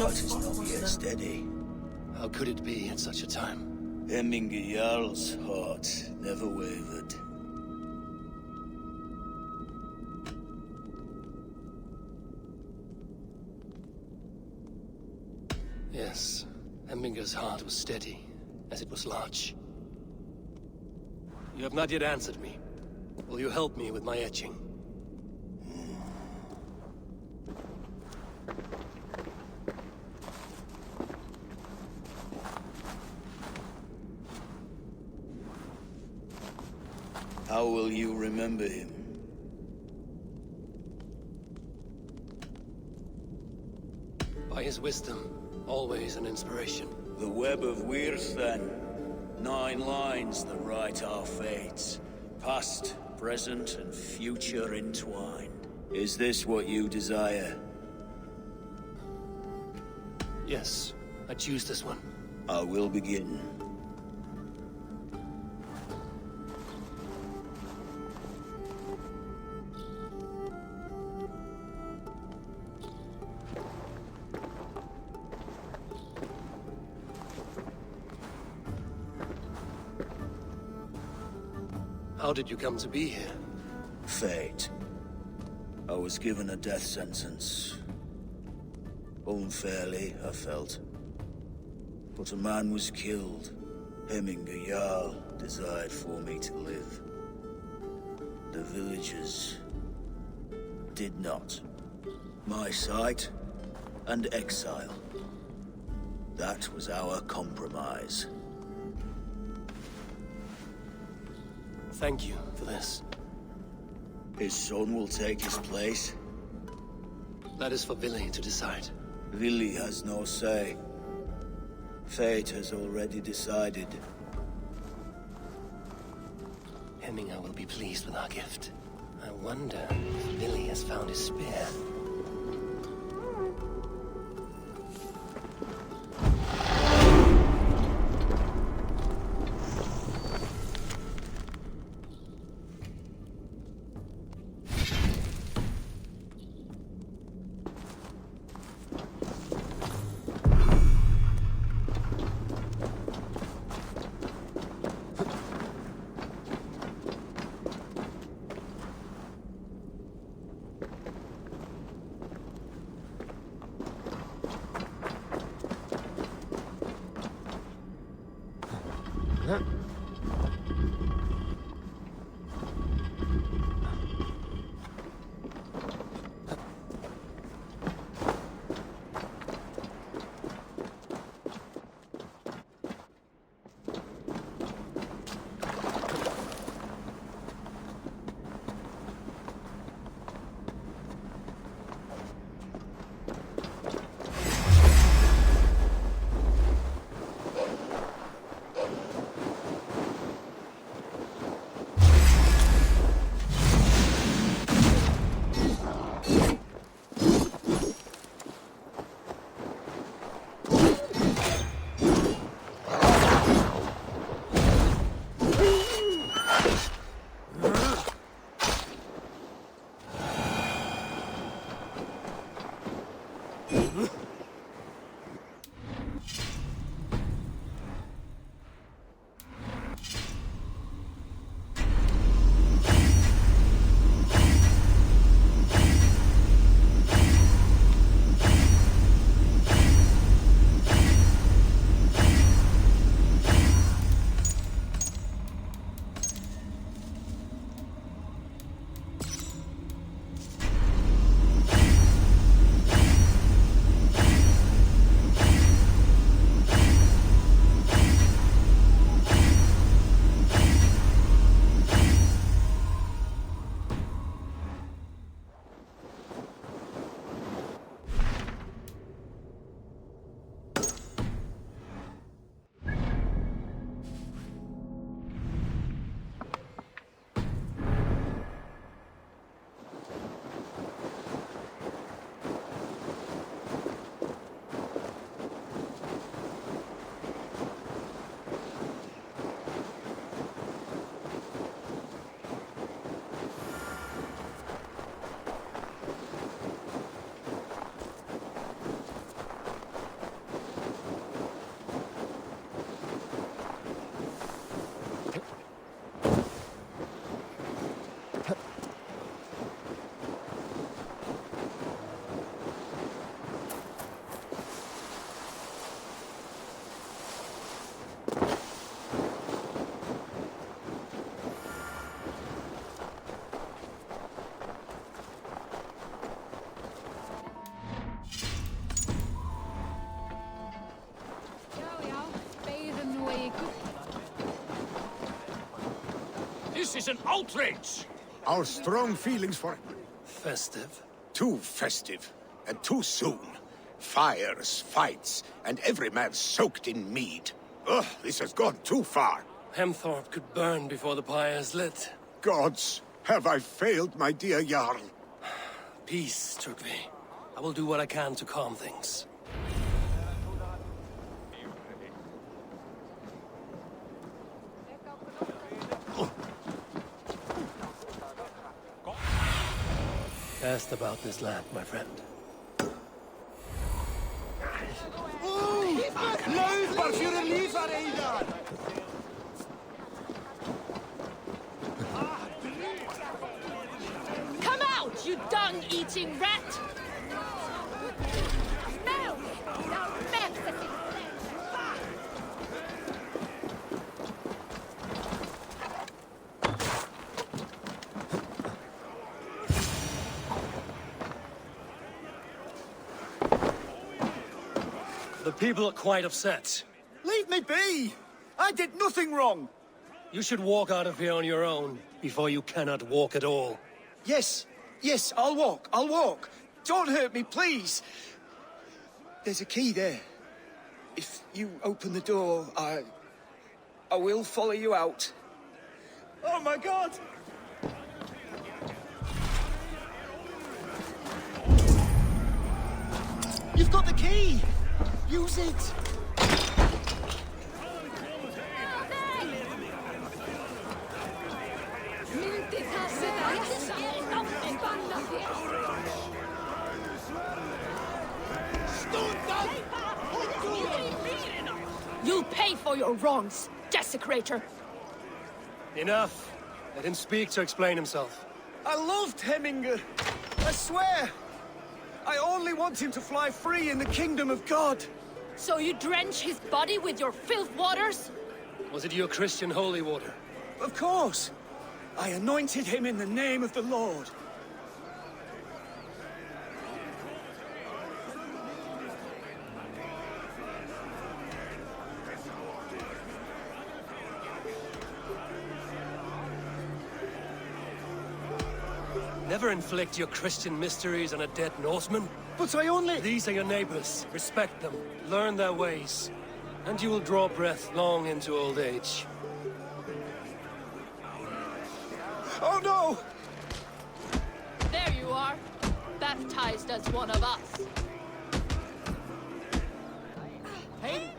Is not yet steady. How could it be at such a time? Hemming Jarl's heart never wavered. Yes, Hemminger's heart was steady, as it was large. You have not yet answered me. Will you help me with my etching? How will you remember him? By his wisdom, always an inspiration. The web of Wirth, then. 9 lines that write our fates. Past, present, and future entwined. Is this what you desire? Yes, I choose this one. I will begin. How did you come to be here? Fate. I was given a death sentence. Unfairly, I felt. But a man was killed. Hemming Jarl desired for me to live. The villagers did not. My sight and exile. That was our compromise. Thank you for this. His son will take his place. That is for Vili to decide. Vili has no say. Fate has already decided. Hemminger will be pleased with our gift. I wonder if Vili has found his spear. is an outrage! Our strong feelings for... Festive? Too festive, and too soon. Fires, fights, and every man soaked in mead. Ugh, this has gone too far. Hemthorpe could burn before the pyre's lit. Gods, have I failed my dear Jarl? Peace, Trugvi. I will do what I can to calm things. Asked about this land, my friend. Come out, you dung-eating rat! No! The people are quite upset. Leave me be! I did nothing wrong! You should walk out of here on your own, before you cannot walk at all. Yes, yes, I'll walk. Don't hurt me, please! There's a key there. If you open the door, I will follow you out. Oh my god! You've got the key! Use it! You'll pay for your wrongs, desecrator! Enough! Let him speak to explain himself. I loved Hemminger. I swear! I only want him to fly free in the kingdom of God. So you drench his body with your filth waters? Was it your Christian holy water? Of course. I anointed him in the name of the Lord. Never inflict your Christian mysteries on a dead Norseman. But I only... These are your neighbors. Respect them. Learn their ways. And you will draw breath long into old age. Oh no! There you are. Baptized as one of us. Hey?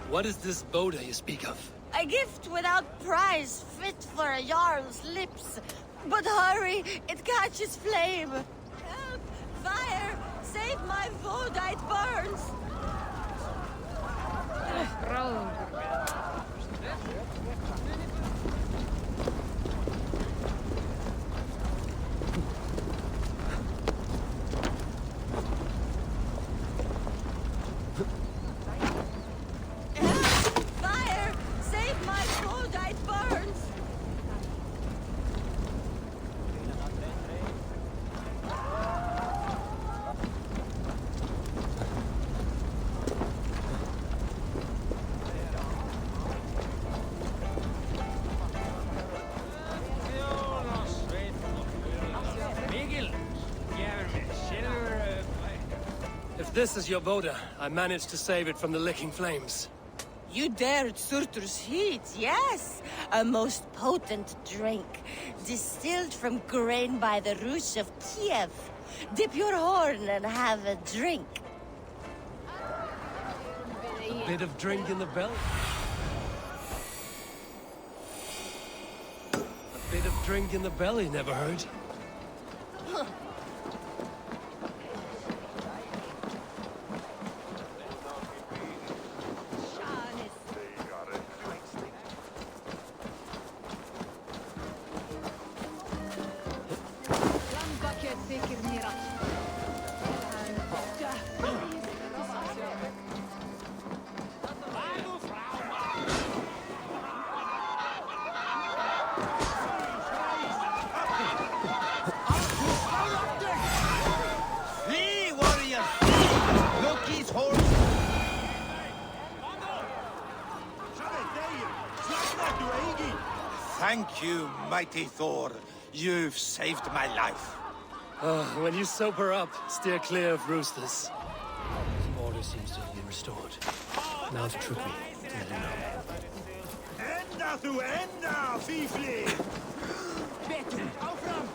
What is this Boda you speak of? A gift without price, fit for a Jarl's lips. But hurry, it catches flame. Help! Fire! Save my food, it burns! If this is your Boda, I managed to save it from the licking flames. You dared Surtur's heat, yes. A most potent drink, distilled from grain by the Rus of Kiev. Dip your horn and have a drink. A bit of drink in the belly. A bit of drink in the belly, never hurt. Thank you, mighty Thor. You've saved my life. When you sober up, steer clear of roosters. Order seems to have been restored. Now to Trukri, to let him know. Enda þú enda, fífli! Betur, áfram!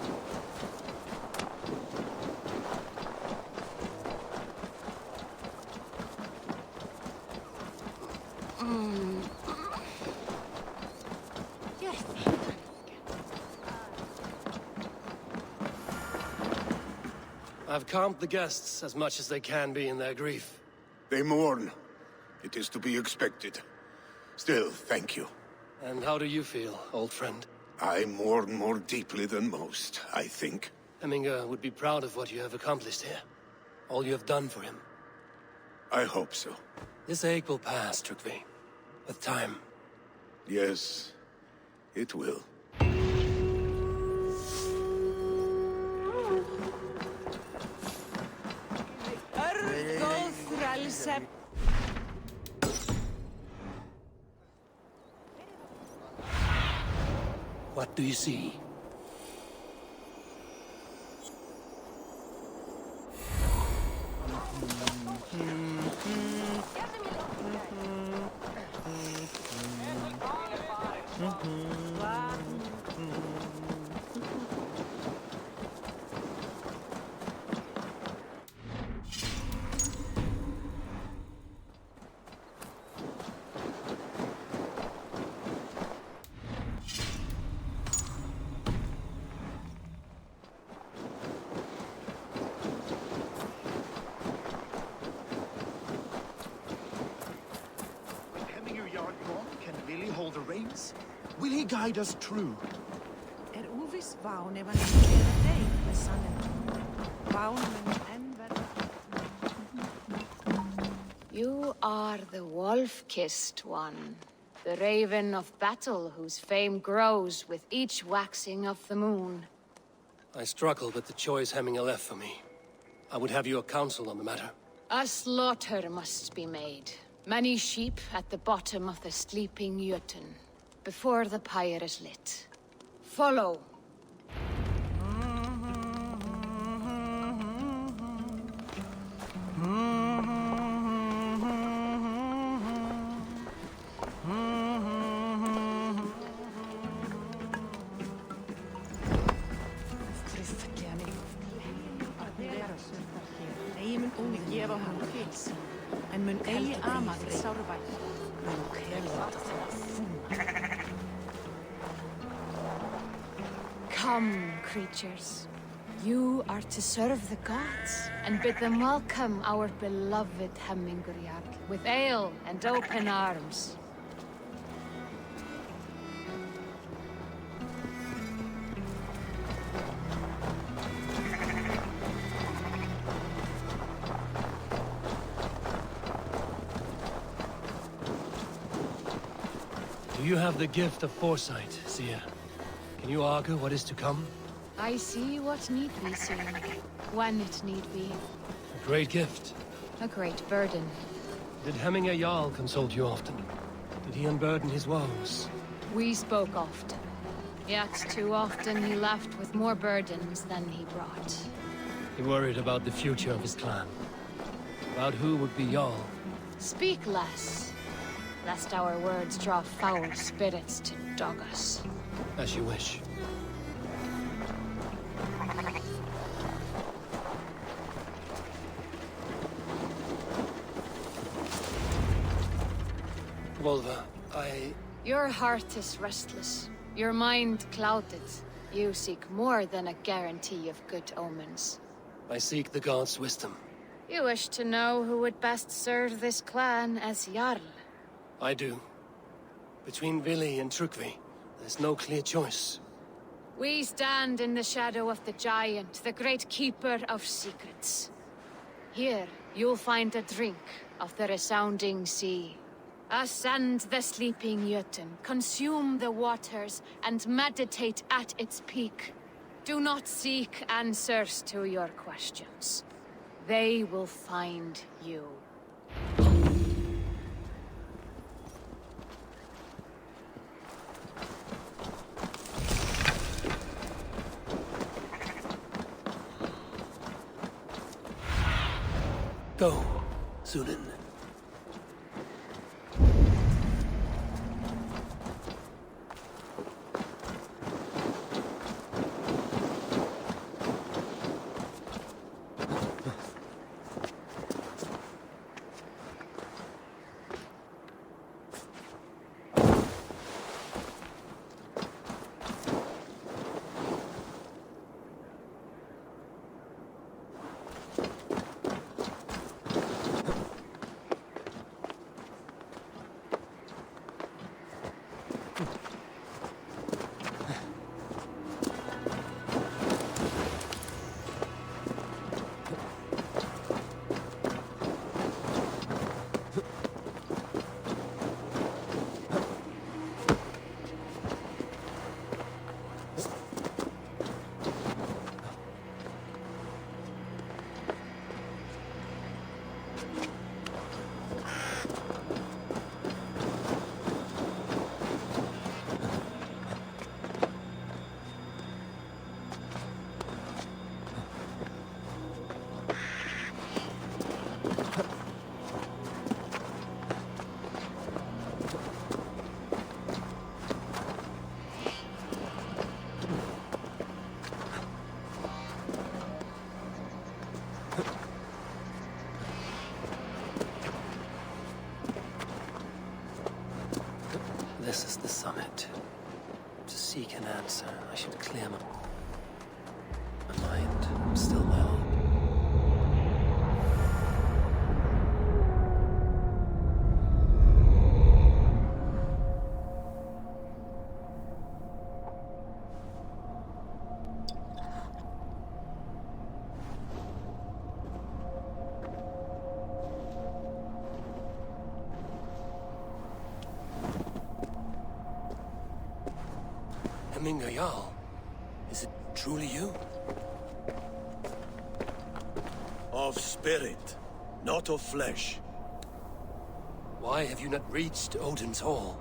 I've calmed the guests as much as they can be in their grief. They mourn. It is to be expected. Still, thank you. And how do you feel, old friend? I mourn more deeply than most, I think. Hemminger would be proud of what you have accomplished here. All you have done for him. I hope so. This ache will pass, Trukvi. With time. Yes, it will. What do you see? Hold the reins? Will he guide us true? Uvis vagn var en dag med sanden. Vagnen anvender. You are the wolf-kissed one. The raven of battle whose fame grows with each waxing of the moon. I struggle with the choice Hemminger left for me. I would have your counsel on the matter. A slaughter must be made. Many sheep at the bottom of the sleeping Jötun, before the pyre is lit. Follow. En mun eigi amagri sárvætt. Nú hefur þetta þeirra Come, creatures. You are to serve the gods, and bid them welcome our beloved Hemminger Jarl, with ale and open arms. You have the gift of foresight, Seer. Can you argue what is to come? I see what need be seen, when it need be. A great gift. A great burden. Did Hemminger Jarl consult you often? Did he unburden his woes? We spoke often. Yet too often he left with more burdens than he brought. He worried about the future of his clan. About who would be Jarl. Speak less, lest our words draw foul spirits to dog us. As you wish. Volva, Your heart is restless. Your mind clouded. You seek more than a guarantee of good omens. I seek the gods' wisdom. You wish to know who would best serve this clan as Jarl. I do. Between Vili and Trukvi, there's no clear choice. We stand in the shadow of the giant, the great keeper of secrets. Here, you'll find a drink of the resounding sea. Ascend the sleeping Jötun, consume the waters, and meditate at its peak. Do not seek answers to your questions. They will find you. Go, Sunan. This is the summit. To seek an answer, I should clear my mind. I'm still well. Jarl, is it truly you? Of spirit, not of flesh. Why have you not reached Odin's Hall?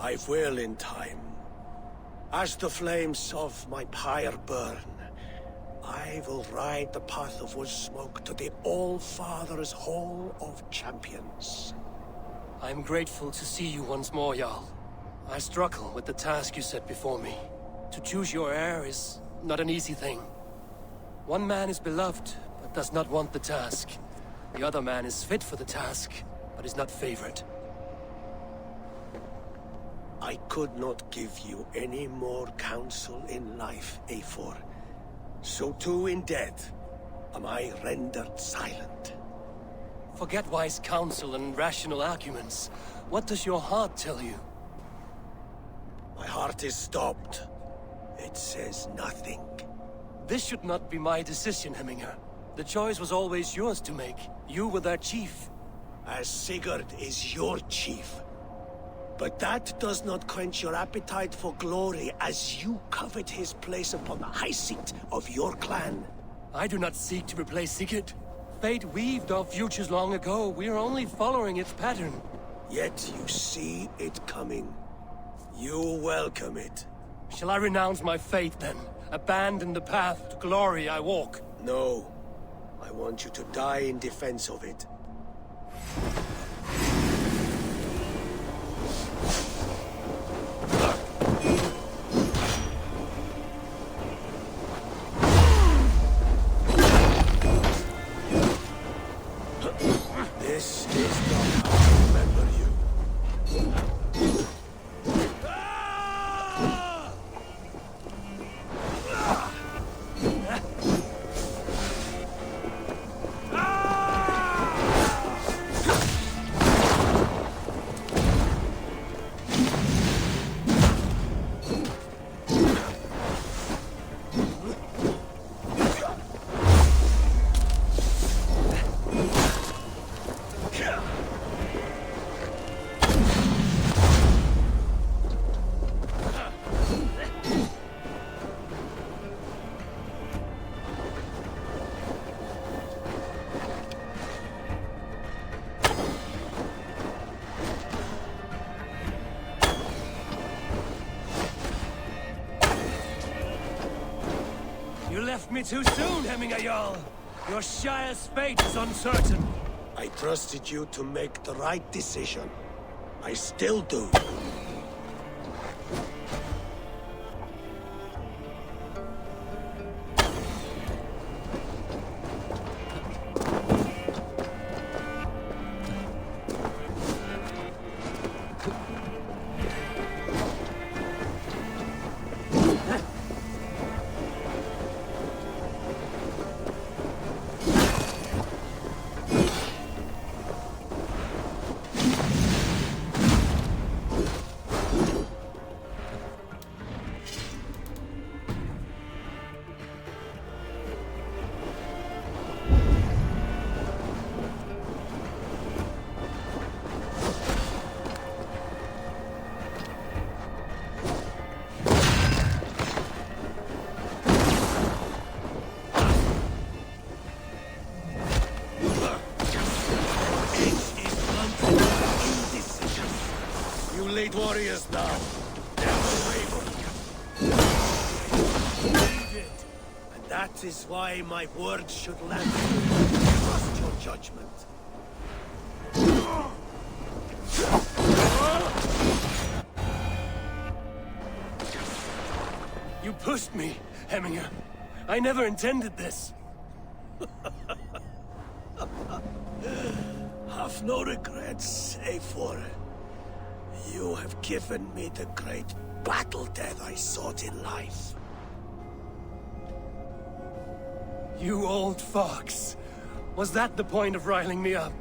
I will in time. As the flames of my pyre burn, I will ride the path of wood smoke to the All-Father's Hall of Champions. I'm grateful to see you once more, Jarl. I struggle with the task you set before me. To choose your heir is not an easy thing. One man is beloved, but does not want the task. The other man is fit for the task, but is not favored. I could not give you any more counsel in life, Eivor. So too in death am I rendered silent. Forget wise counsel and rational arguments. What does your heart tell you? My heart is stopped. It says nothing. This should not be my decision, Hemminger. The choice was always yours to make. You were their chief. As Sigurd is your chief. But that does not quench your appetite for glory as you covet his place upon the high seat of your clan. I do not seek to replace Sigurd. Fate weaved our futures long ago. We are only following its pattern. Yet you see it coming. You welcome it. Shall I renounce my faith then? Abandon the path to glory I walk? No. I want you to die in defense of it. This is not how I remember you. You left me too soon, Hemming Jarl. Your Shire's fate is uncertain. I trusted you to make the right decision. I still do. Warriors now. Never waver. And that is why my words should land you. Trust your judgment. You pushed me, Hemminger. I never intended this. Have no regrets, Eivor. You have given me the great battle death I sought in life. You old fox. Was that the point of riling me up?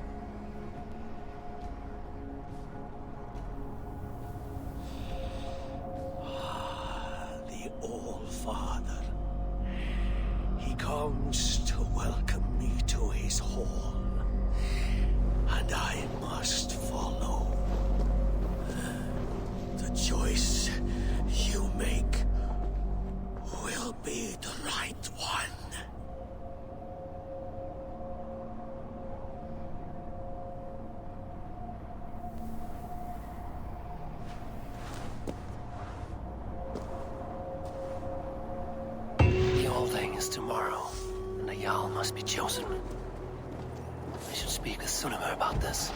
The All-Father. He comes to welcome me to his hall. And I must follow. The choice you make will be the right one. The Alding is tomorrow, and the Jarl must be chosen. I should speak with Sunnema about this.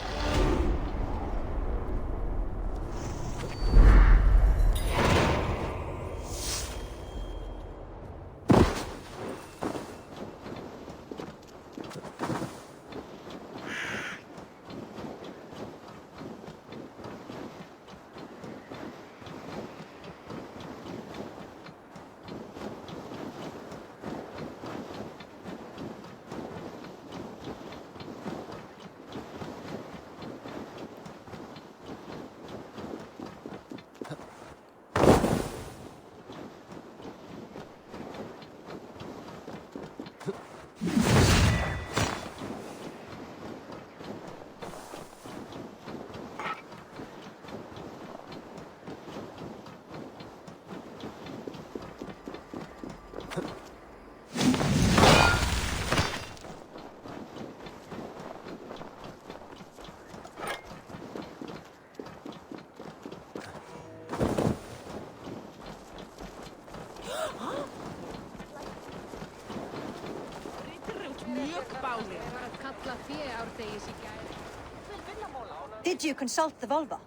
Did you consult the Volva?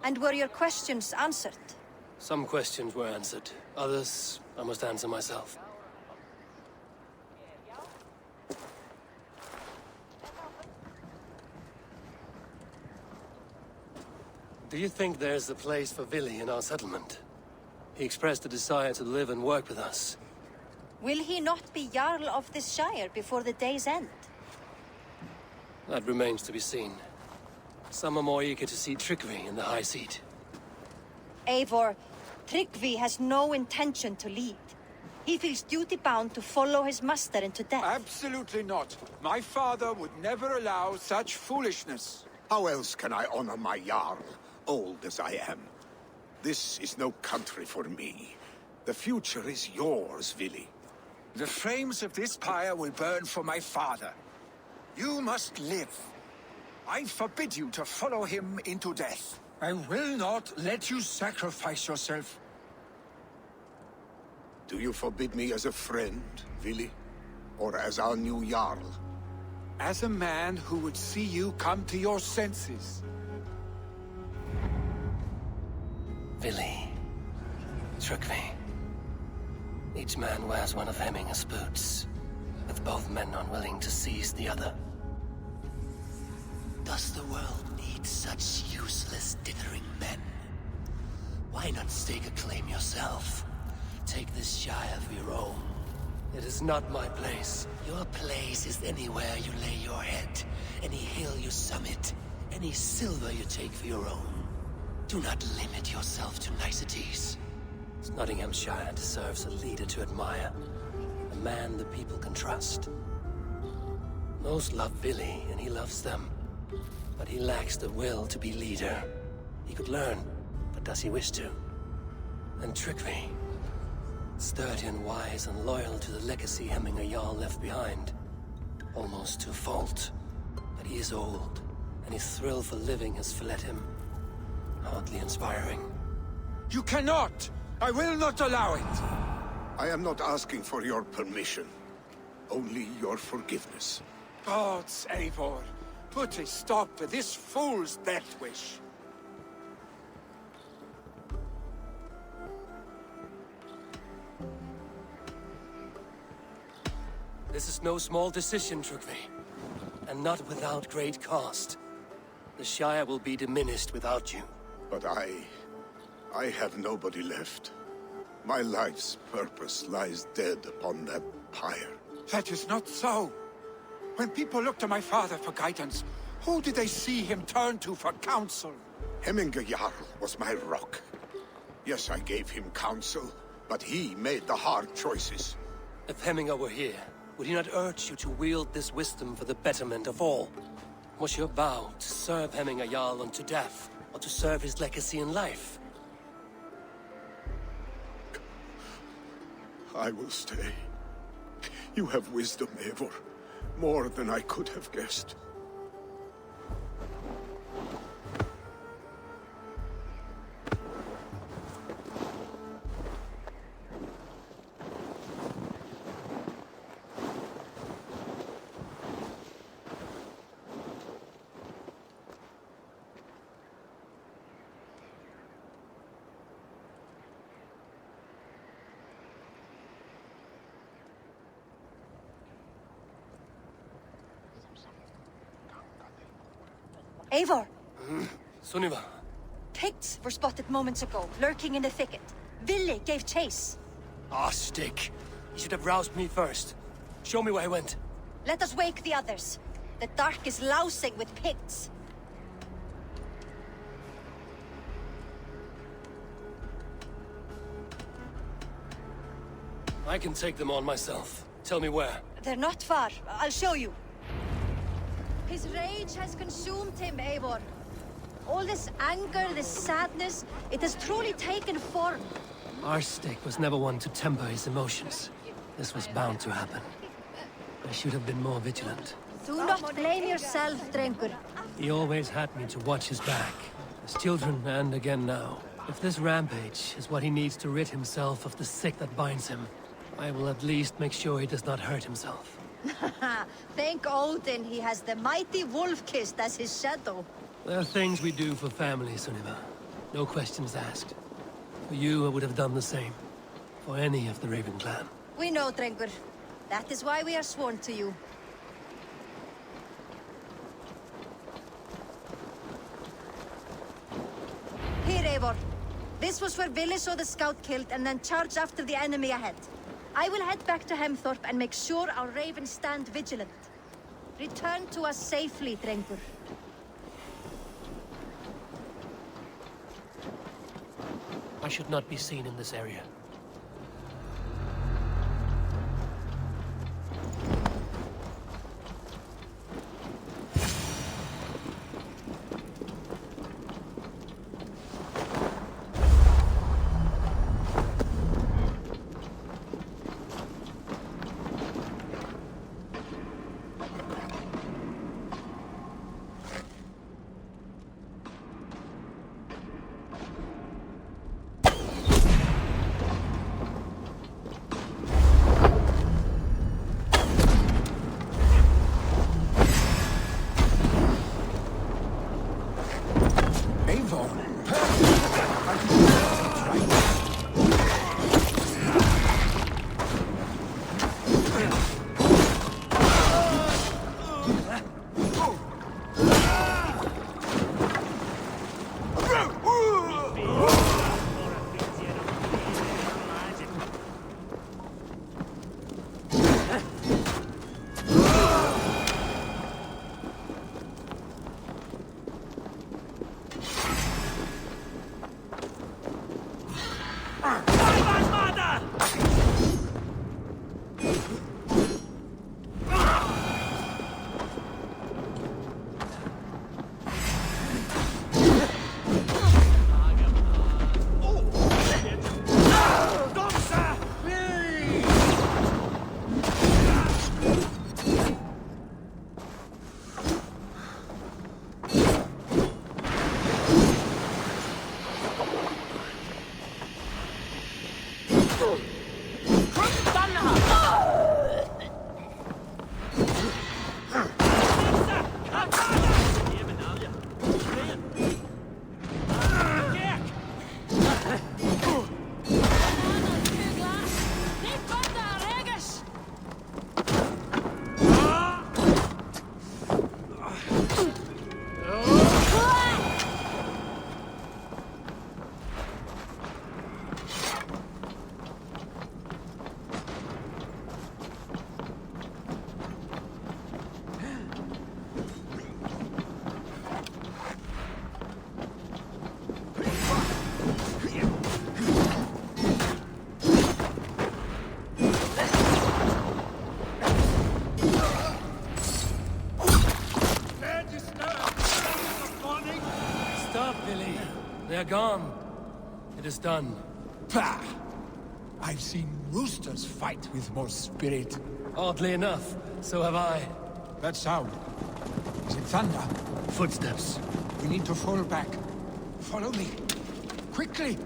And were your questions answered? Some questions were answered. Others, I must answer myself. Do you think there's a place for Vili in our settlement? He expressed a desire to live and work with us. Will he not be Jarl of this Shire before the day's end? That remains to be seen. Some are more eager to see Tryggvi in the high seat. Eivor, Tryggvi has no intention to lead. He feels duty-bound to follow his master into death. Absolutely not. My father would never allow such foolishness. How else can I honor my Jarl, old as I am? This is no country for me. The future is yours, Vili. The flames of this pyre will burn for my father. You must live. I forbid you to follow him into death. I will not let you sacrifice yourself. Do you forbid me as a friend, Vili? Or as our new Jarl? As a man who would see you come to your senses. Vili. Trygve. Each man wears one of Hemminger's boots, with both men unwilling to seize the other. Does the world need such useless dithering men? Why not stake a claim yourself? Take this Shire for your own. It is not my place. Your place is anywhere you lay your head, any hill you summit, any silver you take for your own. Do not limit yourself to niceties. Snotinghamscire deserves a leader to admire. A man the people can trust. Most love Vili, and he loves them. But he lacks the will to be leader. He could learn, but does he wish to? And Trygve. Sturdy and wise and loyal to the legacy Hemminger Jarl left behind. Almost to a fault. But he is old, and his thrill for living has fled him. Hardly inspiring. You cannot! I will not allow it! I am not asking for your permission. Only your forgiveness. Gods, Eivor, put a stop to this fool's death wish. This is no small decision, Trygve. And not without great cost. The Shire will be diminished without you. But I have nobody left. My life's purpose lies dead upon that pyre. That is not so. When people look to my father for guidance, who did they see him turn to for counsel? Hemminger Jarl was my rock. Yes, I gave him counsel, but he made the hard choices. If Hemminger were here, would he not urge you to wield this wisdom for the betterment of all? Was your vow to serve Hemminger Jarl unto death, or to serve his legacy in life? I will stay. You have wisdom, Eivor. More than I could have guessed. Eivor! Sunniva. Picts were spotted moments ago, lurking in the thicket. Vili gave chase. Ah, stick. You should have roused me first. Show me where he went. Let us wake the others. The dark is lousing with Picts. I can take them on myself. Tell me where. They're not far. I'll show you. His rage has consumed him, Eivor. All this anger, this sadness, it has truly taken form. Arstic was never one to temper his emotions. This was bound to happen. I should have been more vigilant. Do not blame yourself, Drengur. He always had me to watch his back. As children, and again now. If this rampage is what he needs to rid himself of the sick that binds him, I will at least make sure he does not hurt himself. Thank Odin he has the mighty Wolf-Kissed as his shadow. There are things we do for family, Sunniva. No questions asked. For you, I would have done the same. For any of the Raven clan. We know, Drengur. That is why we are sworn to you. Here, Eivor. This was where Vili saw the scout killed and then charged after the enemy ahead. I will head back to Hemthorpe and make sure our ravens stand vigilant. Return to us safely, Drengur. I should not be seen in this area. enough, Billy. They're gone. It is done. Pah! I've seen roosters fight with more spirit. Oddly enough, so have I. That sound. Is it thunder? Footsteps. We need to fall back. Follow me. Quickly!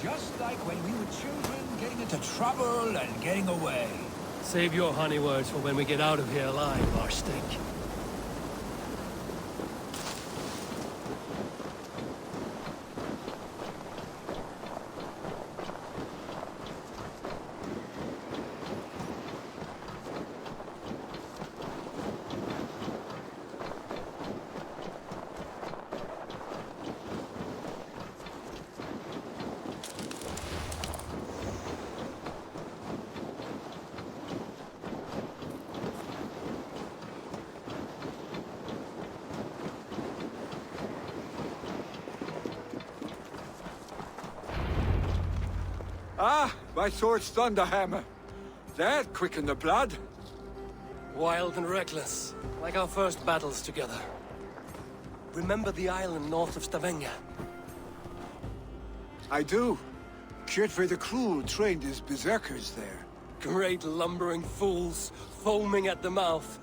Just like when we were children, getting into trouble and getting away. Save your honey words for when we get out of here alive, Arstick. Ah, my sword's Thunderhammer. That quickened the blood. Wild and reckless, like our first battles together. Remember the island north of Stavanger? I do. Kjotve the Cruel trained his berserkers there. Great lumbering fools, foaming at the mouth.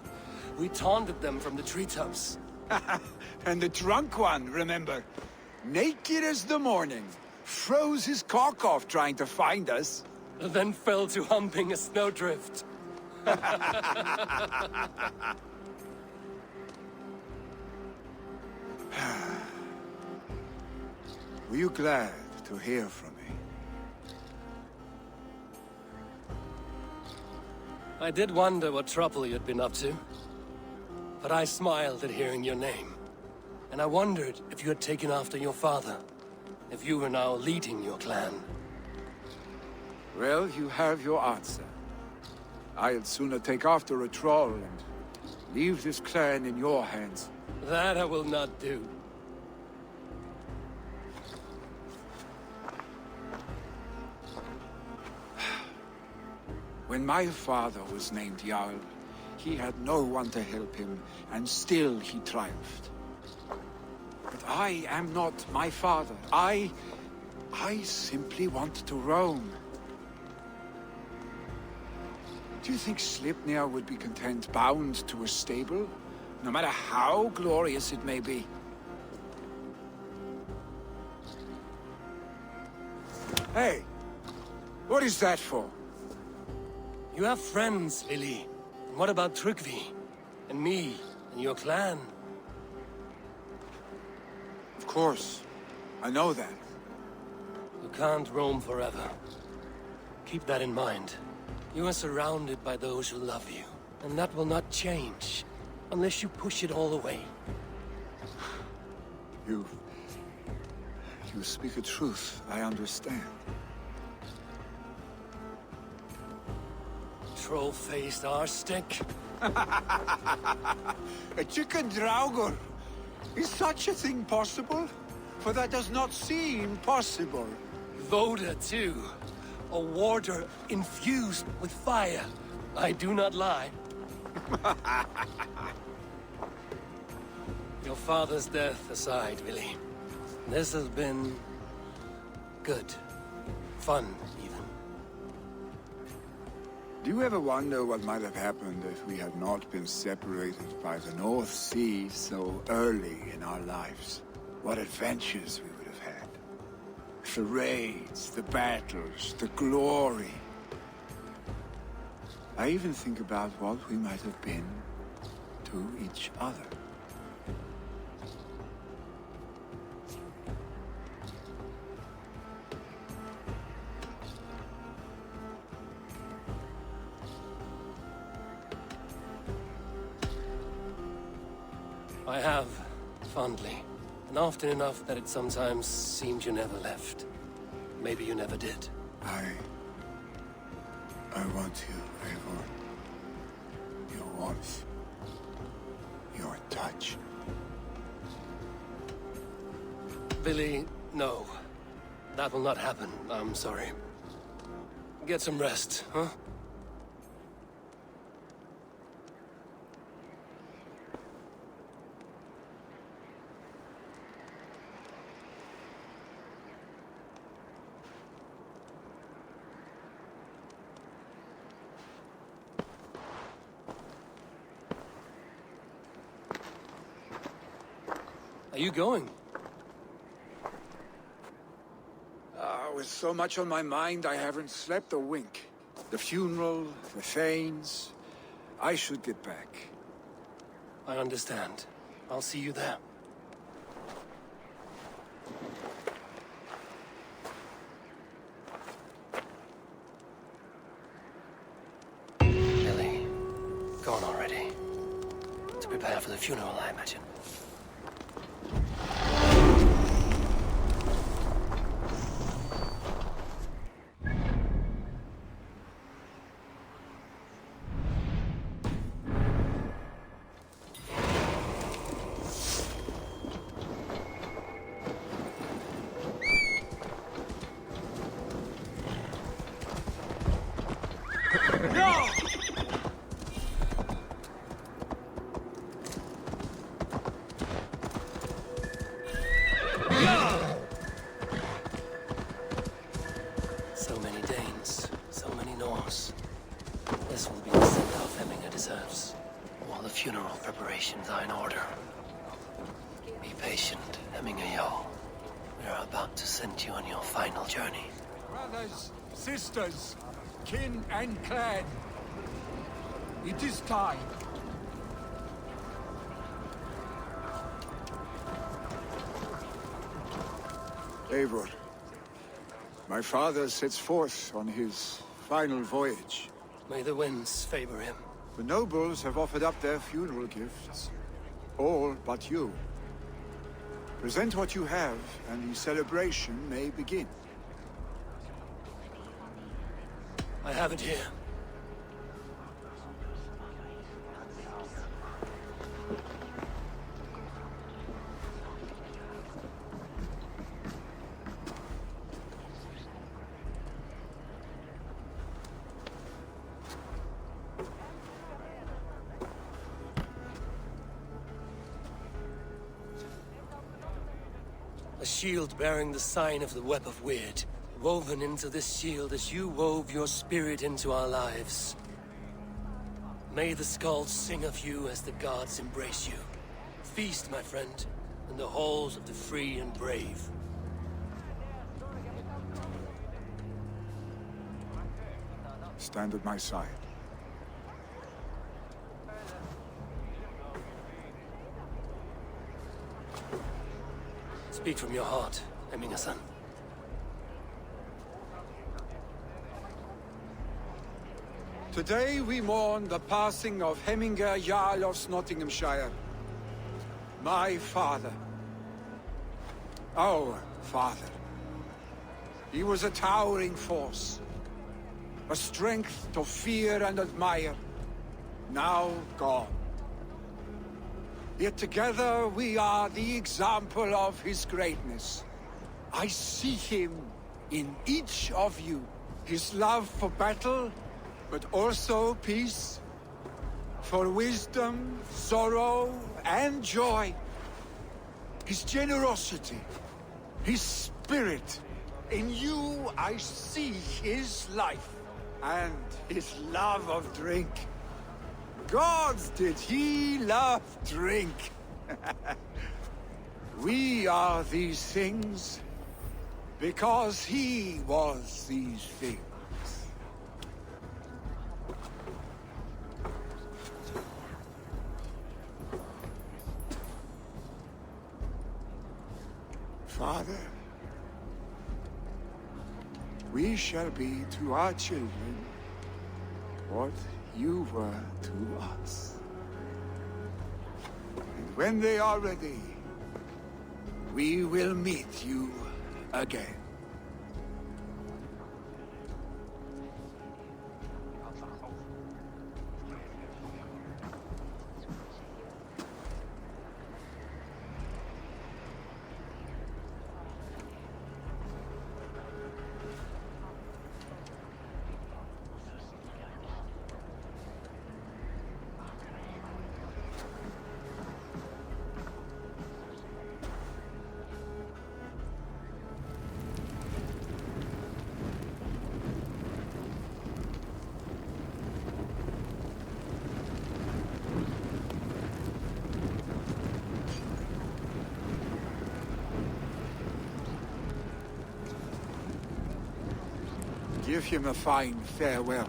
We taunted them from the treetops. And the drunk one, remember? Naked as the morning. Froze his cock off trying to find us. Then fell to humping a snowdrift. Were you glad to hear from me? I did wonder what trouble you'd been up to. But I smiled at hearing your name. And I wondered if you had taken after your father. If you were now leading your clan. Well, you have your answer. I'd sooner take after a troll and leave this clan in your hands. That I will not do. When my father was named Jarl, he had no one to help him, and still he triumphed. But I am not my father. I simply want to roam. Do you think Sleipnir would be content bound to a stable, no matter how glorious it may be? Hey, what is that for? You have friends, Vili. And what about Tryggvi? And me, and your clan? Of course. I know that. You can't roam forever. Keep that in mind. You are surrounded by those who love you. And that will not change, unless you push it all away. You speak a truth, I understand. Troll-faced arstick. A chicken draugur! Is such a thing possible? For that does not seem possible. Voda, too. A warder infused with fire. I do not lie. Your father's death aside, Willie. This has been... good. Fun, even. Do you ever wonder what might have happened if we had not been separated by the North Sea so early in our lives? What adventures we would have had. The raids, the battles, the glory. I even think about what we might have been to each other. I have, fondly. And often enough that it sometimes seems you never left. Maybe you never did. I want you, Eivor. Your warmth. Your touch. Billy, no. That will not happen. I'm sorry. Get some rest, huh? Are you going? With so much on my mind, I haven't slept a wink. The funeral, the Thanes... I should get back. I understand. I'll see you there. Billy, gone already. To prepare for the funeral, I imagine. So many Danes, so many Norse. This will be the send-off Hemminger deserves. While the funeral preparations are in order. Be patient, Hemminger Jarl. We are about to send you on your final journey. Brothers, sisters, kin and clan. It is time. Eivor, my father sets forth on his final voyage. May the winds favor him. The nobles have offered up their funeral gifts. All but you. Present what you have, and the celebration may begin. I have it here. A shield bearing the sign of the Web of Weird. Woven into this shield as you wove your spirit into our lives. May the skulls sing of you as the gods embrace you. Feast, my friend, in the halls of the free and brave. Stand at my side. Speak from your heart, Hemminger-son. Today we mourn the passing of Hemminger Jarl of Snotinghamscire. My father. Our father. He was a towering force. A strength to fear and admire. Now gone. Yet together we are the example of his greatness. I see him in each of you. His love for battle, but also peace. For wisdom, sorrow, and joy. His generosity, his spirit. In you I see his life, and his love of drink. Gods, did he love drink! We are these things because he was these things. Father, we shall be to our children what you were to us. And when they are ready, we will meet you again. Give him a fine farewell.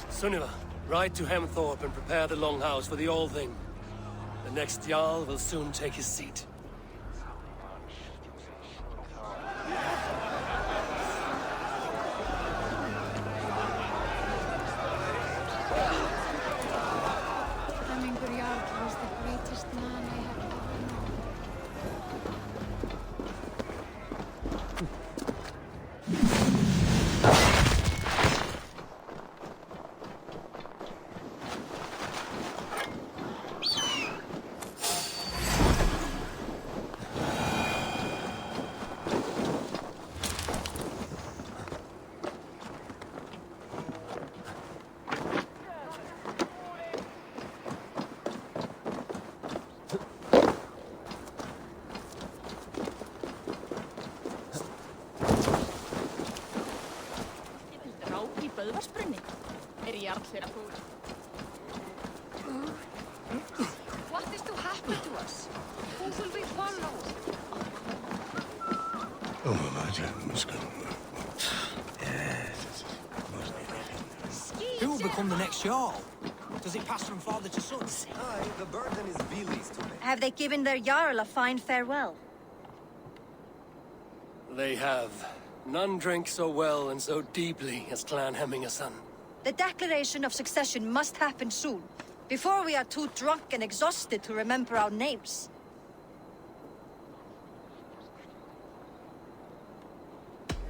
Sunniva, ride to Hemthorpe and prepare the Longhouse for the All-Thing. The next Jarl will soon take his seat. Was the greatest man I have ever known. What is to happen to us? Who will we follow? Who will become the next Jarl? Does it pass from father to son? Aye, the burden is Billy's to bear. Have they given their Jarl a fine farewell? They have. None drink so well and so deeply as Clan Hemmingason. The declaration of succession must happen soon, before we are too drunk and exhausted to remember our names.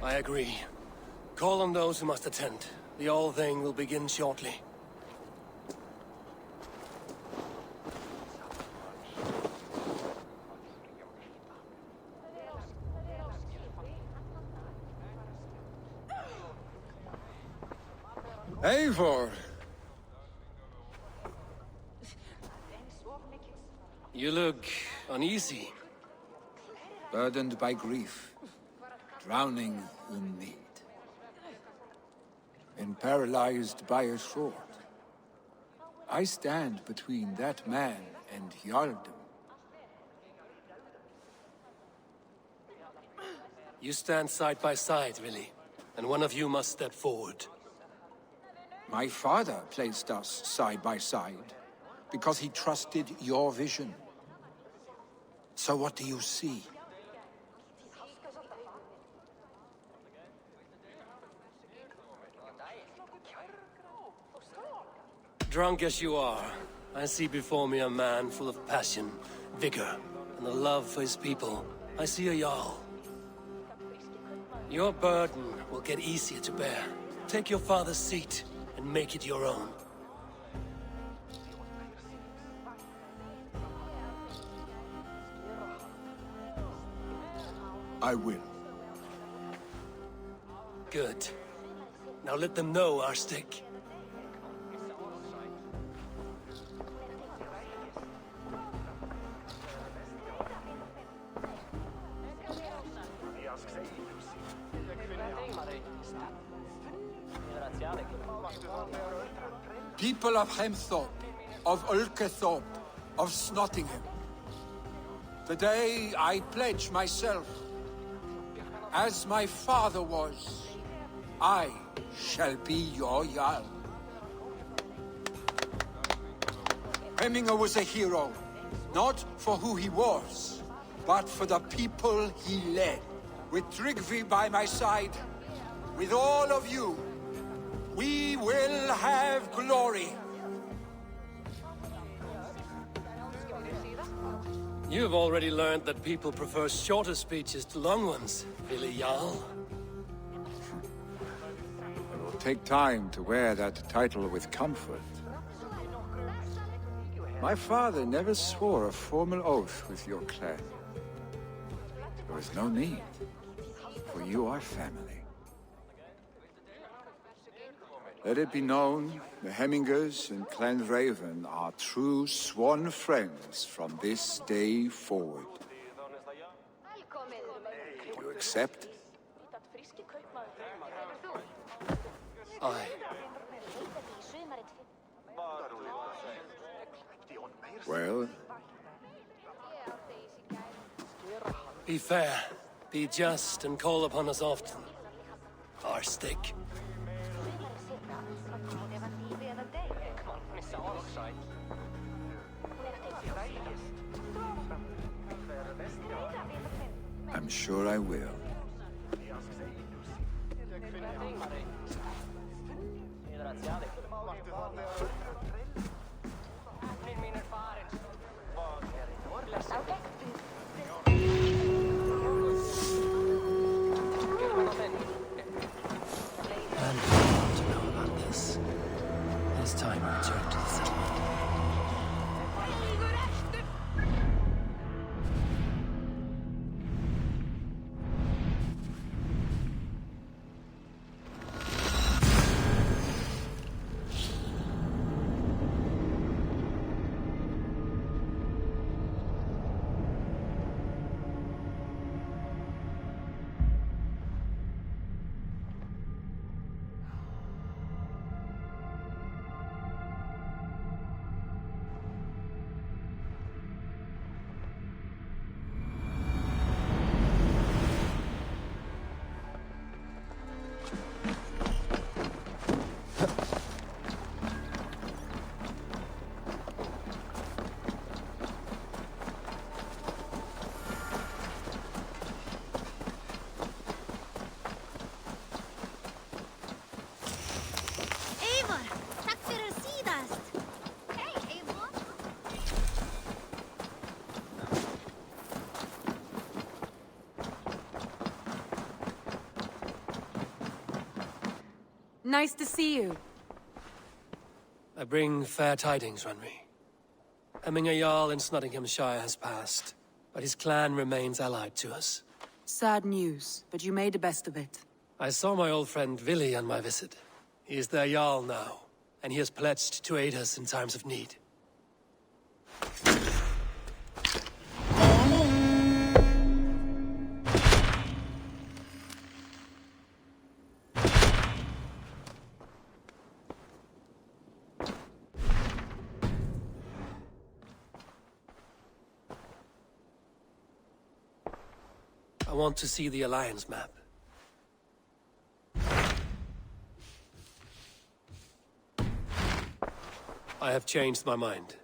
I agree. Call on those who must attend. The All-Thing will begin shortly. Eivor! You look uneasy. Burdened by grief, drowning in need, and paralyzed by a sword. I stand between that man and Jarldom. You stand side by side, really, and one of you must step forward. My father placed us side by side because he trusted your vision. So what do you see? Drunk as you are, I see before me a man full of passion, vigor, and a love for his people. I see a Jarl. Your burden will get easier to bear. Take your father's seat and make it your own. I will. Good. Now let them know our stick. People of Hemthorpe, of Ulkethorpe, of Snotingham. Today I pledge myself. As my father was, I shall be your Jarl. Hemminger was a hero, not for who he was, but for the people he led. With Tryggvi by my side, with all of you, we will have glory. You've already learned that people prefer shorter speeches to long ones, Billy Jarl. It will take time to wear that title with comfort. My father never swore a formal oath with your clan. There was no need, for you are family. Let it be known, the Hemmingers and Clan Raven are true sworn friends from this day forward. Do you accept? Aye. Well? Be fair, be just, and call upon us often. Our stick. I'm sure I will. And I want to know about this. This time I'll return to the settlement. Eivor, takk fyrir síðast. Hey, Eivor. Nice to see you. I bring fair tidings, Runry. Hemminger Jarl in Snotinghamscire has passed, but his clan remains allied to us. Sad news, but you made the best of it. I saw my old friend Vili on my visit. He is their Jarl now, and he has pledged to aid us in times of need. I want to see the Alliance map. I have changed my mind.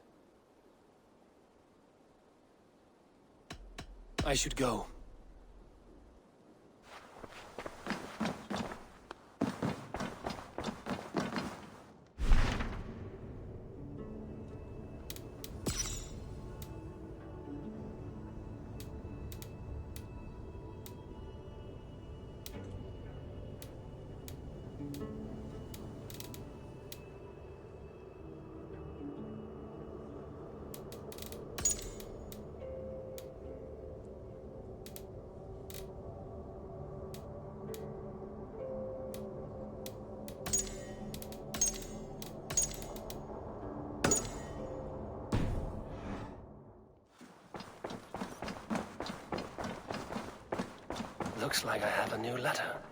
I should go. Looks like I have a new letter.